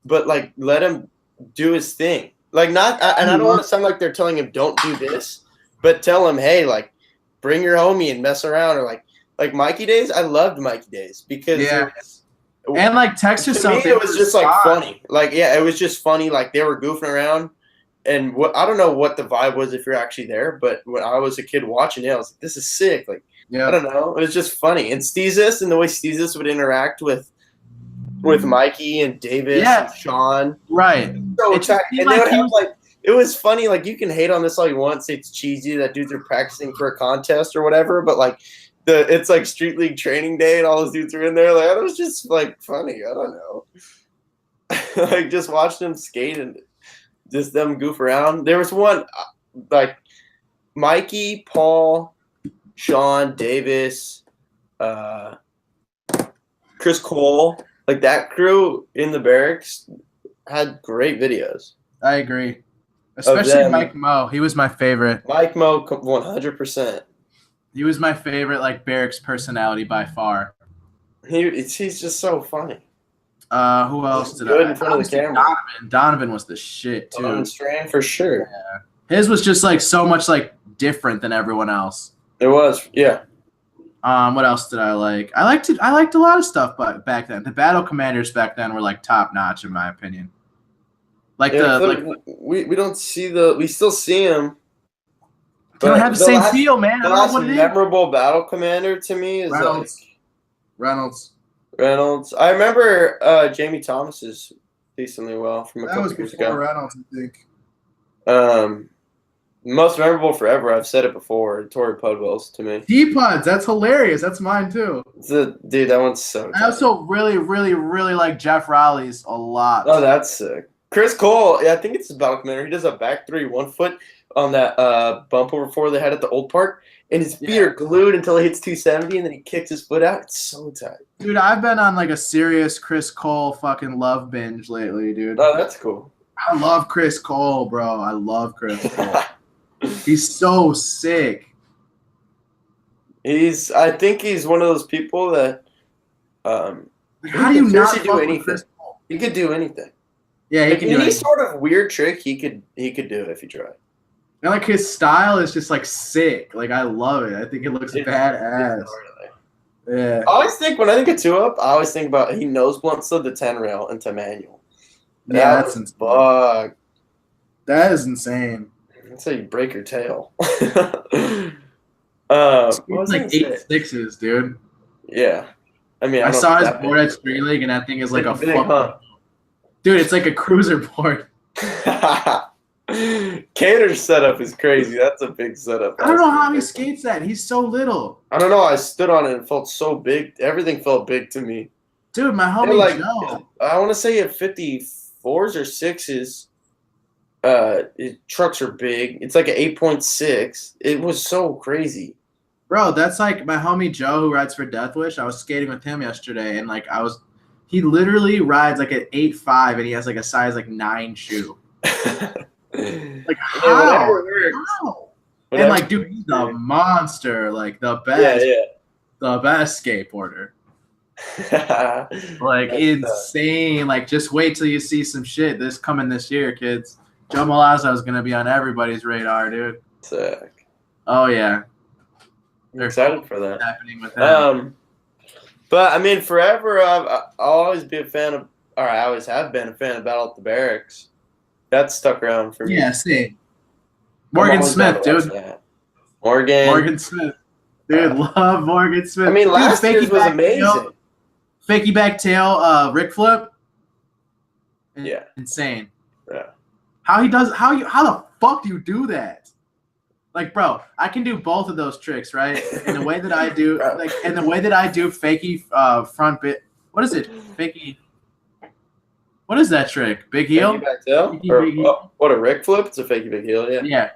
Speaker 1: but like let him do his thing. Like not, and I don't want to sound like they're telling him don't do this, but tell him, hey, like bring your homie and mess around, or like Mikey days. I loved Mikey days because
Speaker 2: and like text yourself.
Speaker 1: It was just like funny. Like it was just funny. Like they were goofing around, and I don't know what the vibe was if you're actually there, but when I was a kid watching it, I was like, this is sick. Like I don't know, it was just funny. And Steezus, and the way Steezus would interact with Mikey and Davis and Sean.
Speaker 2: Right.
Speaker 1: So and they would have like, it was funny. Like you can hate on this all you want, say it's cheesy that dudes are practicing for a contest or whatever, but like it's like Street League training day and all those dudes are in there. Like it was just like funny. I don't know. Like just watching them skate and just them goof around. There was one like Mikey, Paul, Sean, Davis, Chris Cole. Like that crew in the Barracks had great videos.
Speaker 2: I agree, especially Mike Mo. He was my favorite.
Speaker 1: Mike Mo, 100%.
Speaker 2: He was my favorite, like Barracks personality by far.
Speaker 1: He's just so funny.
Speaker 2: Who else did
Speaker 1: good in front of the camera?
Speaker 2: Donovan was the shit too.
Speaker 1: Donovan Strand for sure.
Speaker 2: Yeah. His was just like so much like different than everyone else.
Speaker 1: It was, yeah.
Speaker 2: What else did I like? I liked a lot of stuff back then. The Battle Commanders back then were like top notch in my opinion. Like
Speaker 1: we don't see we still see them.
Speaker 2: They don't have the same feel, man.
Speaker 1: The last memorable Battle Commander to me is
Speaker 2: Reynolds.
Speaker 1: I remember Jamie Thomas's decently well from a couple years ago.
Speaker 2: Reynolds, I think.
Speaker 1: Most memorable forever. I've said it before. Torrey Pudwell's to me.
Speaker 2: D-Puds, that's hilarious. That's mine too.
Speaker 1: Dude, that one's so.
Speaker 2: I also really, really, really like Jeff Rowley's a lot.
Speaker 1: Oh, that's sick. Chris Cole, yeah, I think it's a Battle Commander. He does a back 3 1 foot on that bumper before they had at the old park, and his feet are glued until he hits 270, and then he kicks his foot out. It's so tight.
Speaker 2: Dude, I've been on like a serious Chris Cole fucking love binge lately, dude.
Speaker 1: Oh, that's cool.
Speaker 2: I love Chris Cole, bro. I love Chris Cole. He's so sick.
Speaker 1: I think he's one of those people that
Speaker 2: how do you not
Speaker 1: do anything? He could do anything.
Speaker 2: Yeah, he can do
Speaker 1: any sort of weird trick. He could do it if he tried.
Speaker 2: And like his style is just like sick. Like I love it. I think it looks badass. Yeah.
Speaker 1: I always think when I think of 2-Up, I always think about he nose blunts the 10 rail into manual.
Speaker 2: Yeah, that's insane.
Speaker 1: Bug.
Speaker 2: That is insane.
Speaker 1: That's how you break your tail.
Speaker 2: It's like 8.6s, dude.
Speaker 1: Yeah. I mean,
Speaker 2: I saw his board at Street League, and that thing is like a fucking... Dude, it's like a cruiser board.
Speaker 1: Cater's setup is crazy. That's a big setup.
Speaker 2: I don't know how he skates that. He's so little.
Speaker 1: I don't know. I stood on it and felt so big. Everything felt big to me.
Speaker 2: Dude, my homie Joe.
Speaker 1: I want to say at 54s or 6s, trucks are big. It's like an 8.6. It was so crazy.
Speaker 2: Bro, that's like my homie Joe who rides for Death Wish. I was skating with him yesterday, and like he literally rides like an 8.5, and he has like a size like 9 shoe. Like how? And like, dude, he's a monster. Like the best, the best skateboarder. Like insane. Like just wait till you see some shit coming this year, kids. Joe Milazzo is gonna be on everybody's radar, dude.
Speaker 1: Sick.
Speaker 2: Oh yeah.
Speaker 1: I'm excited for that.
Speaker 2: Happening with him.
Speaker 1: But I mean, forever I'll always be a fan of, or I always have been a fan of Battle at the Barracks. That's stuck around for me.
Speaker 2: Yeah, see. Morgan Smith, dude. Morgan Smith. Dude, love Morgan Smith.
Speaker 1: I mean, last year's was amazing.
Speaker 2: Fakey back tail, Rick flip.
Speaker 1: Yeah.
Speaker 2: Insane.
Speaker 1: Yeah.
Speaker 2: How the fuck do you do that? Like, bro, I can do both of those tricks, right? And the way that I do, fakey front bit. What is it? Fakey. What is that trick? Big heel?
Speaker 1: Back tail? What, a Rick flip? It's a fakey big heel, yeah.
Speaker 2: Yeah.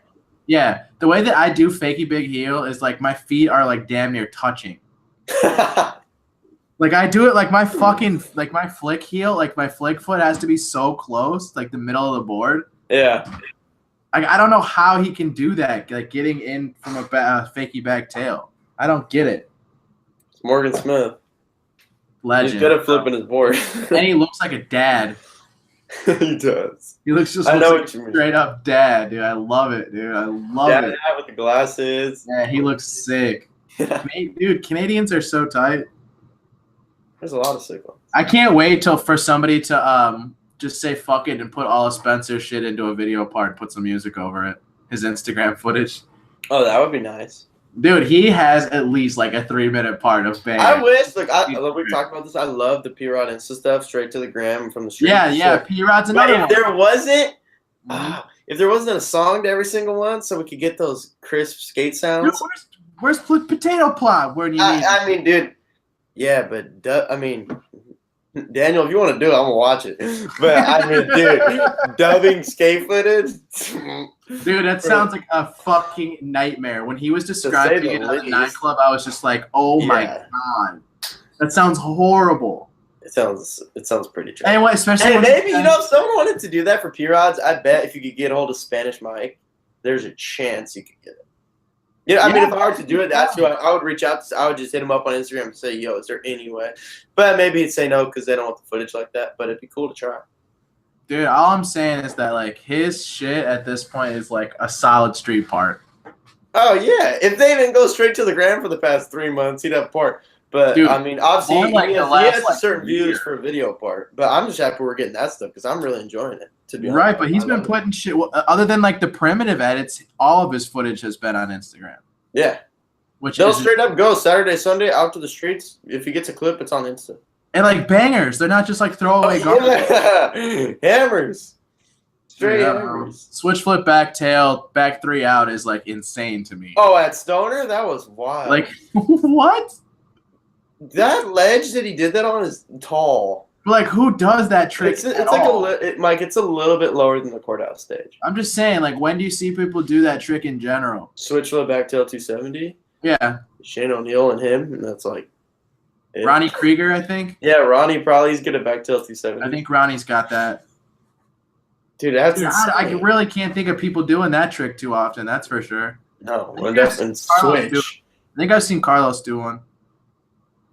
Speaker 2: Yeah. The way that I do fakey big heel is like my feet are like damn near touching. Like I do it like my flick heel, like my flick foot has to be so close, like the middle of the board.
Speaker 1: Yeah.
Speaker 2: I don't know how he can do that, like getting in from a fakey back tail. I don't get it.
Speaker 1: It's Morgan Smith.
Speaker 2: Legend.
Speaker 1: He's good at flipping his board.
Speaker 2: And he looks like a dad.
Speaker 1: He does.
Speaker 2: He looks like a straight up dad, dude. I love it, dude. I love it.
Speaker 1: Dad with the glasses.
Speaker 2: Yeah, he looks sick. Dude, Canadians are so tight.
Speaker 1: There's a lot of sick ones.
Speaker 2: I can't wait for somebody to just say fuck it and put all of Spencer's shit into a video part, put some music over it. His Instagram footage.
Speaker 1: Oh, that would be nice.
Speaker 2: Dude, he has at least like a 3-minute part of bang.
Speaker 1: I wish, we talked about this. I love the P-Rod Insta stuff, straight to the gram from the street.
Speaker 2: Yeah, P-Rod's another one.
Speaker 1: If there wasn't a song to every single one, so we could get those crisp skate sounds.
Speaker 2: Dude, where's potato plot? Where do you need?
Speaker 1: I mean, dude. Yeah, but Daniel, if you want to do it, I'm gonna watch it. But I mean, dude, dubbing skate footage.
Speaker 2: Dude, that sounds like a fucking nightmare. When he was describing it at the nightclub, I was just like, "Oh my god, that sounds horrible." It sounds
Speaker 1: pretty trash.
Speaker 2: Anyway, especially
Speaker 1: maybe if someone wanted to do that for P-Rods, I bet if you could get a hold of Spanish Mike, there's a chance you could get it. Yeah, I mean, if I were to do it, that's who I would reach out to. I would just hit him up on Instagram and say, "Yo, is there any way?" But maybe he'd say no because they don't want the footage like that. But it'd be cool to try.
Speaker 2: Dude, all I'm saying is that like his shit at this point is like a solid street part.
Speaker 1: Oh yeah, if they didn't go straight to the gram for the past 3 months, he'd have a part. But dude, I mean, obviously he has certain views for a video part. But I'm just happy we're getting that stuff because I'm really enjoying it. To be honest,
Speaker 2: right, but he's been putting shit other than like the primitive edits. All of his footage has been on Instagram.
Speaker 1: Yeah, they'll straight up go Saturday, Sunday out to the streets. If he gets a clip, it's on Insta.
Speaker 2: And like bangers, they're not just like throwaway
Speaker 1: garbage. Hammers, straight hammers.
Speaker 2: Switch flip back tail, back 3 out is like insane to me.
Speaker 1: Oh, at Stoner, that was wild.
Speaker 2: Like what?
Speaker 1: That ledge that he did that on is tall.
Speaker 2: But like, who does that trick?
Speaker 1: It's like Mike. It's a little bit lower than the courthouse stage.
Speaker 2: I'm just saying, like, when do you see people do that trick in general?
Speaker 1: Switch flip back tail 270.
Speaker 2: Yeah,
Speaker 1: Shane O'Neill and him, and that's like it.
Speaker 2: Ronnie Krieger, I think.
Speaker 1: Yeah, Ronnie probably is good at back tail 270.
Speaker 2: I think Ronnie's got that.
Speaker 1: Dude, that's
Speaker 2: I really can't think of people doing that trick too often. That's for sure.
Speaker 1: No, and switch.
Speaker 2: I think I've seen Carlos do one.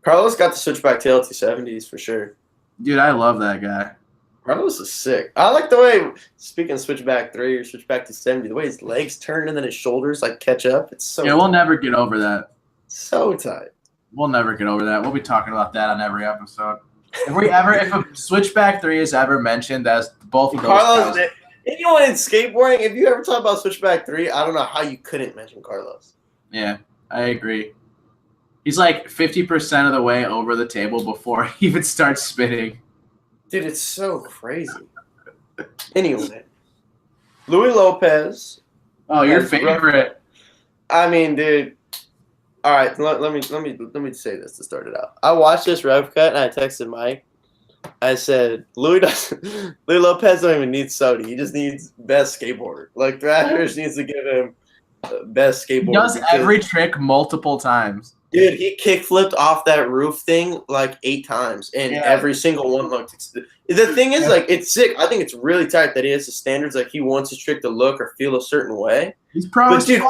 Speaker 1: Carlos got the switchback tail 270s for sure.
Speaker 2: Dude, I love that guy.
Speaker 1: Carlos is sick. I like the way, speaking of switchback 3 or switchback 270, the way his legs turn and then his shoulders like catch up. It's so
Speaker 2: we'll never get over that.
Speaker 1: So tight.
Speaker 2: We'll never get over that. We'll be talking about that on every episode. If a switchback 3 is ever mentioned, that's both of those.
Speaker 1: Carlos, anyone in skateboarding, if you ever talk about switchback 3, I don't know how you couldn't mention Carlos.
Speaker 2: Yeah, I agree. He's like 50% of the way over the table before he even starts spinning.
Speaker 1: Dude, it's so crazy. Anyway, Louie Lopez.
Speaker 2: Oh, your favorite.
Speaker 1: I mean, dude. All right, let me say this to start it out. I watched this rough cut and I texted Mike. I said, Louie Lopez don't even need Sodi. He just needs best skateboarder. Like Thrashers needs to give him best skateboarder.
Speaker 2: He does every trick multiple times.
Speaker 1: Dude, he kickflipped off that roof thing like 8 times, and every single one looked. The thing is, like, it's sick. I think it's really tight that he has the standards. Like, he wants his trick to look or feel a certain way.
Speaker 2: He's probably.
Speaker 1: But dude,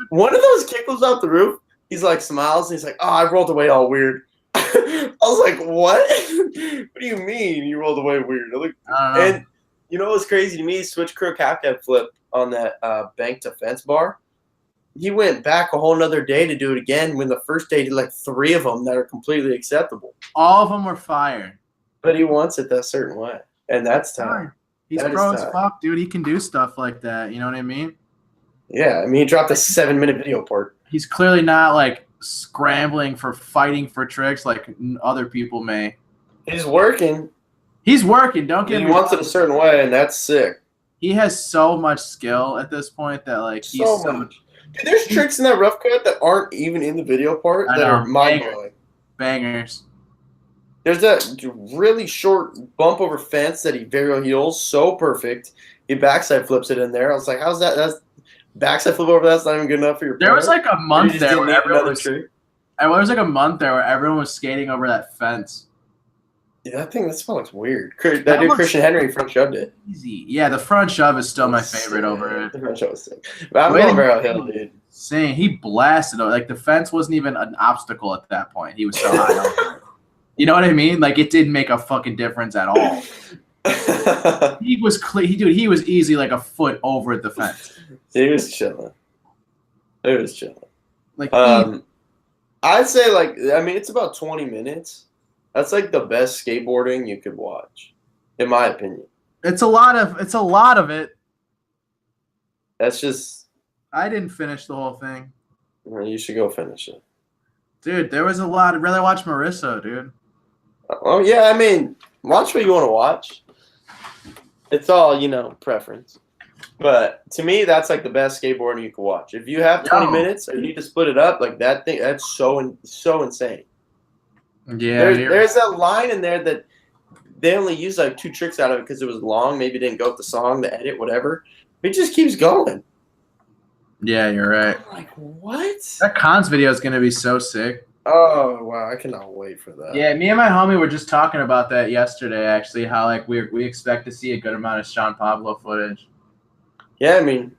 Speaker 1: one of those kickflips off the roof, he's like smiles and he's like, "Oh, I rolled away all weird." I was like, "What? What do you mean you rolled away weird?" And you know what's crazy to me? Switch crook half cab flip on that bank to fence bar. He went back a whole nother day to do it again when the first day he did like 3 of them that are completely acceptable.
Speaker 2: All of them were fire.
Speaker 1: But he wants it that certain way. And that's time.
Speaker 2: He's pro as fuck, dude. He can do stuff like that. You know what I mean?
Speaker 1: Yeah. I mean, he dropped a 7-minute video part.
Speaker 2: He's clearly not like scrambling for fighting for tricks like other people may.
Speaker 1: He's working.
Speaker 2: Don't get me wrong.
Speaker 1: He wants it a certain way, and that's sick.
Speaker 2: He has so much skill at this point that like he's so
Speaker 1: much. Dude, there's tricks in that rough cut that aren't even in the video part that are mind-blowing.
Speaker 2: Bangers.
Speaker 1: There's that really short bump over fence that he varial heels, so perfect. He backside flips it in there. I was like, how's that? That's backside flip over that's not even good enough for your
Speaker 2: There was like a month there where everyone was skating over that fence.
Speaker 1: Yeah, that smell looks weird. That dude Christian Henry front shoved it.
Speaker 2: Easy. Yeah, the front shove is still my favorite over it.
Speaker 1: The front shove was sick. But I'm going barrel hill, dude.
Speaker 2: Saying he blasted it. Like the fence wasn't even an obstacle at that point. He was so high over it. You know what I mean? Like it didn't make a fucking difference at all. He was he was easy like a foot over the fence.
Speaker 1: He was chilling. Like I'd say it's about 20 minutes. That's like the best skateboarding you could watch, in my opinion.
Speaker 2: It's a lot of it.
Speaker 1: That's just.
Speaker 2: I didn't finish the whole thing.
Speaker 1: Well, you should go finish it.
Speaker 2: Dude, there was a lot. I'd rather watch Marissa, dude.
Speaker 1: Oh yeah, I mean, watch what you want to watch. It's all preference. But to me, that's like the best skateboarding you can watch. If you have 20 minutes or you need to split it up, like that thing, that's so insane.
Speaker 2: Yeah,
Speaker 1: there's that line in there that they only used like 2 tricks out of it because it was long. Maybe it didn't go with the song, the edit, whatever. It just keeps going.
Speaker 2: Yeah, you're right.
Speaker 1: I'm like, what?
Speaker 2: That Cons video is gonna be so sick.
Speaker 1: Oh wow, I cannot wait for that.
Speaker 2: Yeah, me and my homie were just talking about that yesterday. Actually, how like we expect to see a good amount of Sean Pablo footage.
Speaker 1: Yeah, I mean,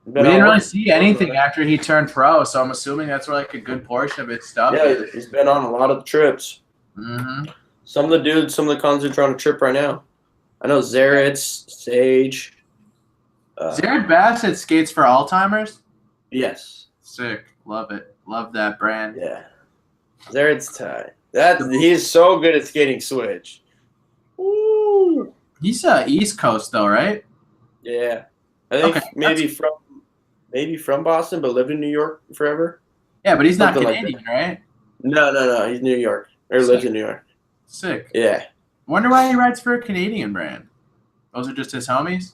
Speaker 2: we didn't really see anything after he turned pro, so I'm assuming that's where like a good portion of it's stuff.
Speaker 1: Yeah, he's been on a lot of trips.
Speaker 2: Mm-hmm.
Speaker 1: Some of the cons are trying to trip right now. I know Zared, Sage.
Speaker 2: Zared Bassett skates for Alzheimer's?
Speaker 1: Yes.
Speaker 2: Sick. Love it. Love that brand.
Speaker 1: Yeah. Zared's tight. He's so good at skating switch. Woo.
Speaker 2: He's East Coast though, right?
Speaker 1: Yeah. I think maybe from Boston, but lived in New York forever.
Speaker 2: Yeah, but he's not Canadian, right?
Speaker 1: No. He's New York. Or lives in New York.
Speaker 2: Sick.
Speaker 1: Yeah.
Speaker 2: Wonder why he rides for a Canadian brand. Those are just his homies?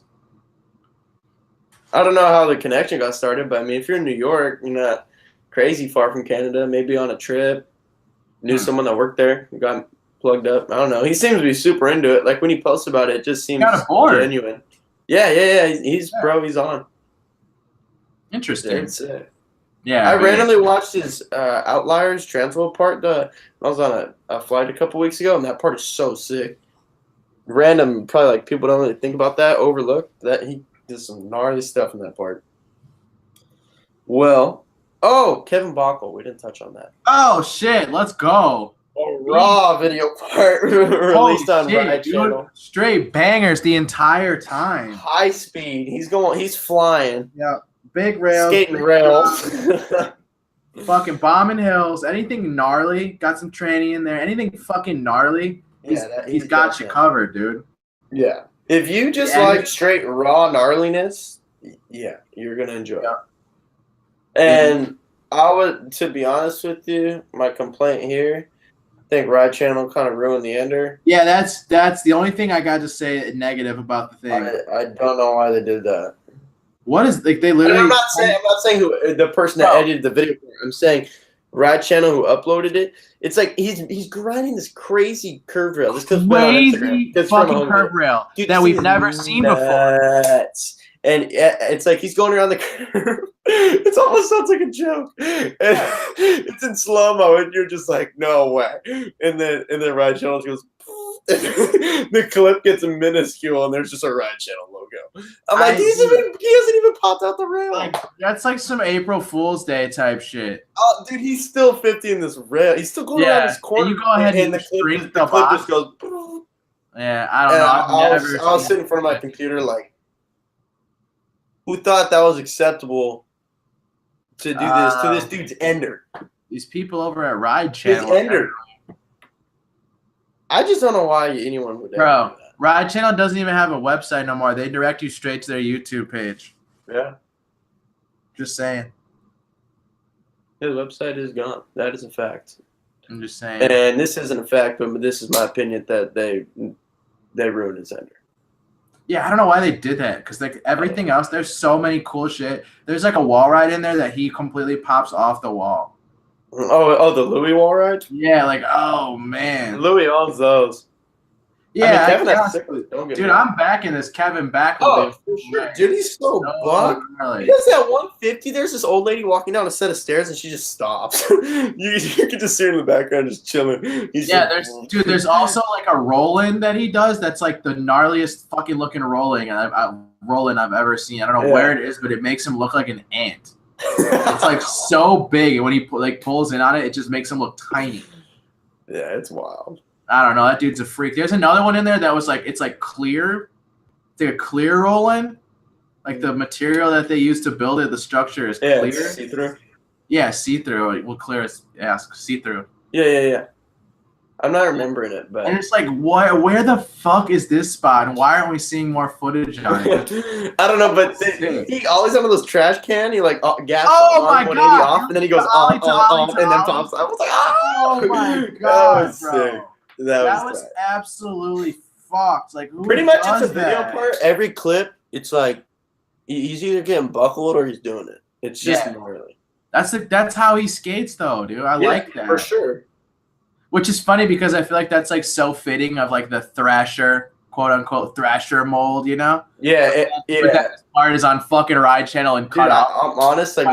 Speaker 1: I don't know how the connection got started, but I mean, if you're in New York, you're not crazy far from Canada, maybe on a trip, knew someone that worked there, got plugged up. I don't know. He seems to be super into it. Like when he posts about it, it just seems genuine. Yeah. He's on.
Speaker 2: Interesting.
Speaker 1: It's,
Speaker 2: yeah.
Speaker 1: I randomly watched his Outliers transfer part. I was on a flight a couple weeks ago, and that part is so sick. Random, probably like people don't really think about that, overlooked that he did some gnarly stuff in that part. Well, Kevin Bockel, we didn't touch on that.
Speaker 2: Oh shit, let's go.
Speaker 1: A raw video part released on Ride Channel.
Speaker 2: Straight bangers the entire time.
Speaker 1: High speed. He's flying.
Speaker 2: Yeah. Big rails.
Speaker 1: Skating rails.
Speaker 2: Fucking bombing hills. Anything gnarly. Got some tranny in there. Anything fucking gnarly. He's got you covered, dude.
Speaker 1: Yeah. If you just like straight raw gnarliness, yeah, you're gonna enjoy it. And I would, to be honest with you, my complaint here, I think Ride Channel kind of ruined the ender.
Speaker 2: Yeah, that's the only thing I got to say negative about the thing.
Speaker 1: I don't know why they did that.
Speaker 2: What is like they literally?
Speaker 1: I'm not saying who the person that edited the video. I'm saying Ride Channel who uploaded it. It's like he's grinding this crazy curve rail. This
Speaker 2: crazy fucking curve rail that we've never seen before.
Speaker 1: And it's like he's going around the curve. It almost sounds like a joke. And it's in slow-mo, and you're just like, no way. And then Ride Channel goes, the clip gets minuscule, and there's just a Ride Channel logo. I'm like, he hasn't even popped out the rail.
Speaker 2: Like, that's like some April Fool's Day type shit.
Speaker 1: Oh, dude, he's still 50 in this rail. He's still going around this corner.
Speaker 2: And you go ahead and
Speaker 1: the clip just goes.
Speaker 2: Yeah, I don't know.
Speaker 1: I was sitting in front of my computer like, who thought that was acceptable to do this to this dude's ender?
Speaker 2: These people over at Ride Channel.
Speaker 1: His ender. I just don't know why anyone would.
Speaker 2: Bro, Ride Channel doesn't even have a website no more. They direct you straight to their YouTube page.
Speaker 1: Yeah.
Speaker 2: Just saying.
Speaker 1: His website is gone. That is a fact.
Speaker 2: I'm just saying.
Speaker 1: And this isn't a fact, but this is my opinion that they ruined his ender.
Speaker 2: Yeah, I don't know why they did that because like everything else, there's so many cool shit. There's like a wall ride in there that he completely pops off the wall.
Speaker 1: Oh, the Louie wall ride?
Speaker 2: Yeah, like oh man,
Speaker 1: Louie owns those.
Speaker 2: Yeah,
Speaker 1: I mean,
Speaker 2: dude, I'm backing this Kevin back.
Speaker 1: Oh, for sure, dude, he's so buck. He does that 150. There's this old lady walking down a set of stairs, and she just stops. you can just see her in the background, just chilling.
Speaker 2: There's also like a roll-in that he does. That's like the gnarliest fucking looking rolling I've ever seen. I don't know where it is, but it makes him look like an ant. It's like so big, and when he pulls in on it, it just makes him look tiny.
Speaker 1: Yeah, it's wild.
Speaker 2: I don't know. That dude's a freak. There's another one in there that was like it's like clear. It's like a clear roll-in. Like the material that they use to build it, the structure is clear.
Speaker 1: Yeah, see-through.
Speaker 2: Yeah, see-through. Well, clear is see-through.
Speaker 1: Yeah. I'm not remembering it, but
Speaker 2: and it's like, where the fuck is this spot, and why aren't we seeing more footage on it?
Speaker 1: I don't know, but he always on those trash can. He like gas
Speaker 2: on
Speaker 1: 180 off, and then he goes off, and then pops. I was like,
Speaker 2: oh my god,
Speaker 1: that was sick.
Speaker 2: That was absolutely fucked. Like,
Speaker 1: pretty much it's a video part. Every clip, it's like he's either getting buckled or he's doing it. It's just gnarly.
Speaker 2: That's how he skates, though, dude. I like that
Speaker 1: for sure.
Speaker 2: Which is funny because I feel like that's like so fitting of like the Thrasher, quote unquote Thrasher mold, you know?
Speaker 1: Yeah,
Speaker 2: But that part is on fucking Ride Channel and cut off.
Speaker 1: I'm honest, like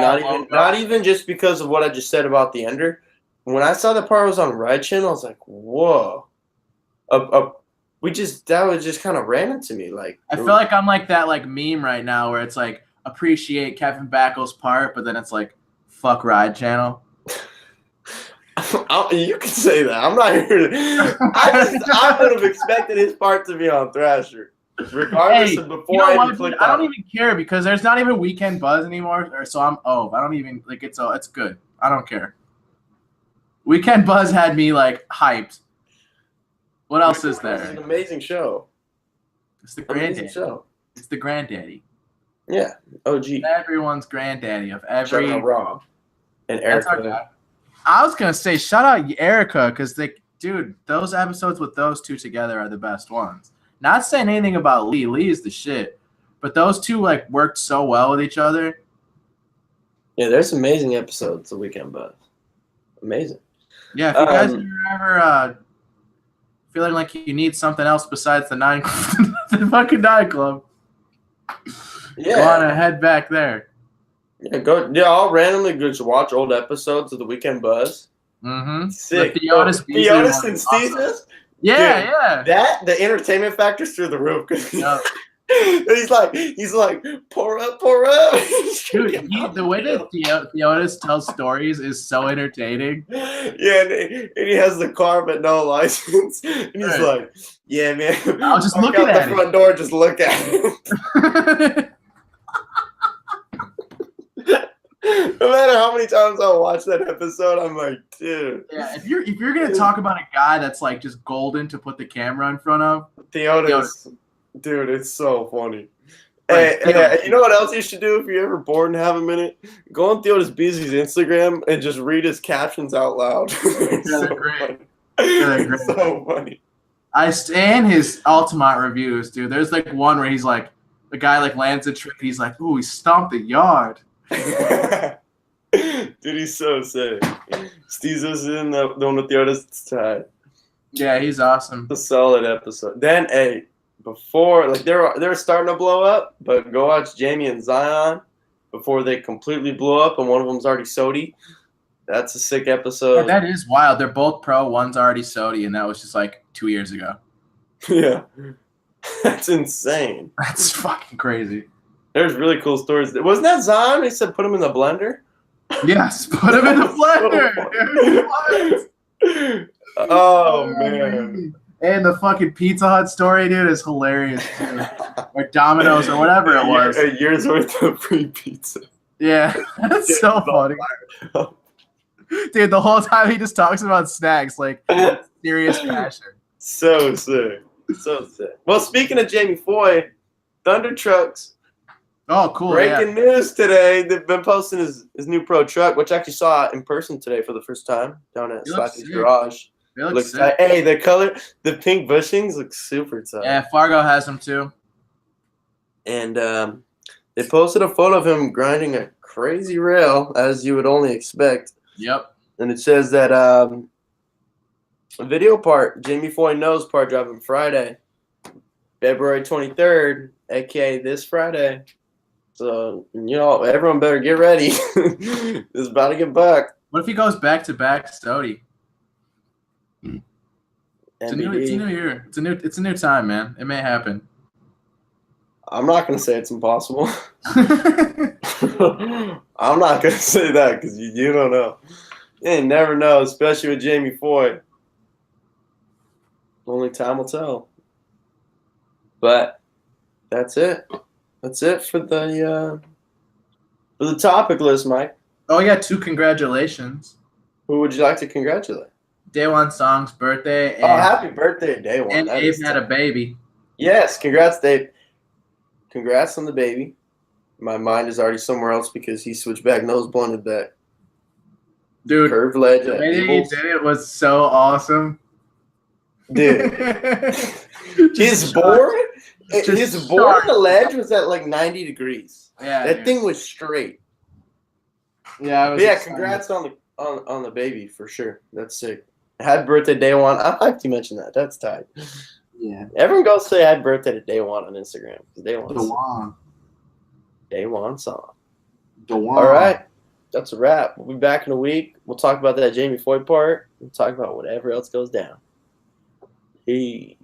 Speaker 1: not even just because of what I just said about the ender. When I saw the part was on Ride Channel, I was like, whoa. That was just kind of random to me. Like
Speaker 2: I feel like I'm like that like meme right now where it's like appreciate Kevin Backel's part, but then it's like fuck Ride Channel.
Speaker 1: You can say that. I'm not here to. I would have expected his part to be on Thrasher, regardless of before I even clicked.
Speaker 2: I don't even care because there's not even Weekend Buzz anymore, so I'm I don't even like it's good. I don't care. Weekend Buzz had me like hyped. What else is there?
Speaker 1: It's an amazing show.
Speaker 2: It's the granddaddy show. It's the granddaddy.
Speaker 1: Yeah, OG.
Speaker 2: Everyone's granddaddy of every.
Speaker 1: Shout out Rob and Erica.
Speaker 2: I was gonna say shout out Erica because dude, those episodes with those two together are the best ones. Not saying anything about Lee. Lee is the shit, but those two like worked so well with each other.
Speaker 1: Yeah, there's amazing episodes of Weekend Buzz. Amazing.
Speaker 2: Yeah, if you guys are ever feeling like you need something else besides the the fucking 9 Club,
Speaker 1: Yeah.
Speaker 2: go on and head back there.
Speaker 1: Yeah, go. Yeah, I'll randomly just watch old episodes of the Weekend Buzz.
Speaker 2: Mm-hmm.
Speaker 1: Sick.
Speaker 2: The Theotis
Speaker 1: Theotis and
Speaker 2: awesome.
Speaker 1: Steezus?
Speaker 2: Yeah,
Speaker 1: Dude, the entertainment factor's through the roof.
Speaker 2: yeah.
Speaker 1: he's like, pour up.
Speaker 2: Dude, the way that Theotis tells stories is so entertaining.
Speaker 1: Yeah, and he has the car but no license. And he's like, yeah, man.
Speaker 2: I was just looking at
Speaker 1: the front door, just look at it. No matter how many times I watch that episode, I'm like, dude.
Speaker 2: Yeah, if you're gonna talk about a guy that's like just golden to put the camera in front of,
Speaker 1: Theotis. Dude, it's so funny.
Speaker 2: Right,
Speaker 1: Hey, you know what else you should do if you're ever bored and have a minute? Go on Theotis Beasley's Instagram and just read his captions out loud.
Speaker 2: They're great. They're great.
Speaker 1: So funny.
Speaker 2: I stand his Altamont reviews, dude. There's like one where he's like, the guy like lands a trick. He's like, ooh, he stomped the yard.
Speaker 1: Dude, he's so sick. Steezus in the one with Theotis tied.
Speaker 2: Yeah, he's awesome.
Speaker 1: It's a solid episode. Then, before like they're starting to blow up, but go watch Jamie and Zion before they completely blow up, and one of them's already Sodi. That's a sick episode.
Speaker 2: Yeah, that is wild. They're both pro. One's already Sodi, and that was just like 2 years ago.
Speaker 1: Yeah, that's insane.
Speaker 2: That's fucking crazy.
Speaker 1: There's really cool stories. Wasn't that Zion? He said put him in the blender.
Speaker 2: Yes, put him in the blender. Dude,
Speaker 1: oh man.
Speaker 2: And the fucking Pizza Hut story, dude, is hilarious too. Or Domino's or whatever it was.
Speaker 1: A year's worth of free pizza.
Speaker 2: Yeah, that's so funny. Dude, the whole time he just talks about snacks, like serious passion.
Speaker 1: So sick. So sick. Well, speaking of Jamie Foy, Thunder Trucks.
Speaker 2: Oh, cool.
Speaker 1: Breaking news today. They've been posting his new pro truck, which I actually saw in person today for the first time down at Slacky's garage. Looks tight. Hey, the color, the pink bushings look super tight.
Speaker 2: Yeah, Fargo has them too.
Speaker 1: And they posted a photo of him grinding a crazy rail, as you would only expect.
Speaker 2: Yep.
Speaker 1: And it says that a video part, Jamie Foy knows part dropping Friday, February 23rd, aka this Friday. So, everyone better get ready. It's about to get back.
Speaker 2: What if he goes back to back Stody? It's a new year. It's a new time, man. It may happen.
Speaker 1: I'm not gonna say it's impossible. I'm not gonna say that because you don't know. You never know, especially with Jamie Foy. Only time will tell. But that's it. That's it for the topic list, Mike.
Speaker 2: Oh, yeah, 2 congratulations.
Speaker 1: Who would you like to congratulate?
Speaker 2: Day One Song's birthday. And,
Speaker 1: happy birthday, Day One.
Speaker 2: And Dave had a baby.
Speaker 1: Yes, congrats, Dave. Congrats on the baby. My mind is already somewhere else because he switched back nose blunted back.
Speaker 2: Dude,
Speaker 1: curved ledge.
Speaker 2: The way he did it was so awesome.
Speaker 1: Dude. His board on the ledge was at like 90 degrees.
Speaker 2: Yeah.
Speaker 1: That thing was straight.
Speaker 2: Yeah,
Speaker 1: congrats on the baby for sure. That's sick. Happy birthday, Day One. I like to mention that. That's tight.
Speaker 2: Yeah.
Speaker 1: Everyone go say happy birthday to Day One on Instagram. Day One song. All right. That's a wrap. We'll be back in a week. We'll talk about that Jamie Foy part. We'll talk about whatever else goes down. Peace.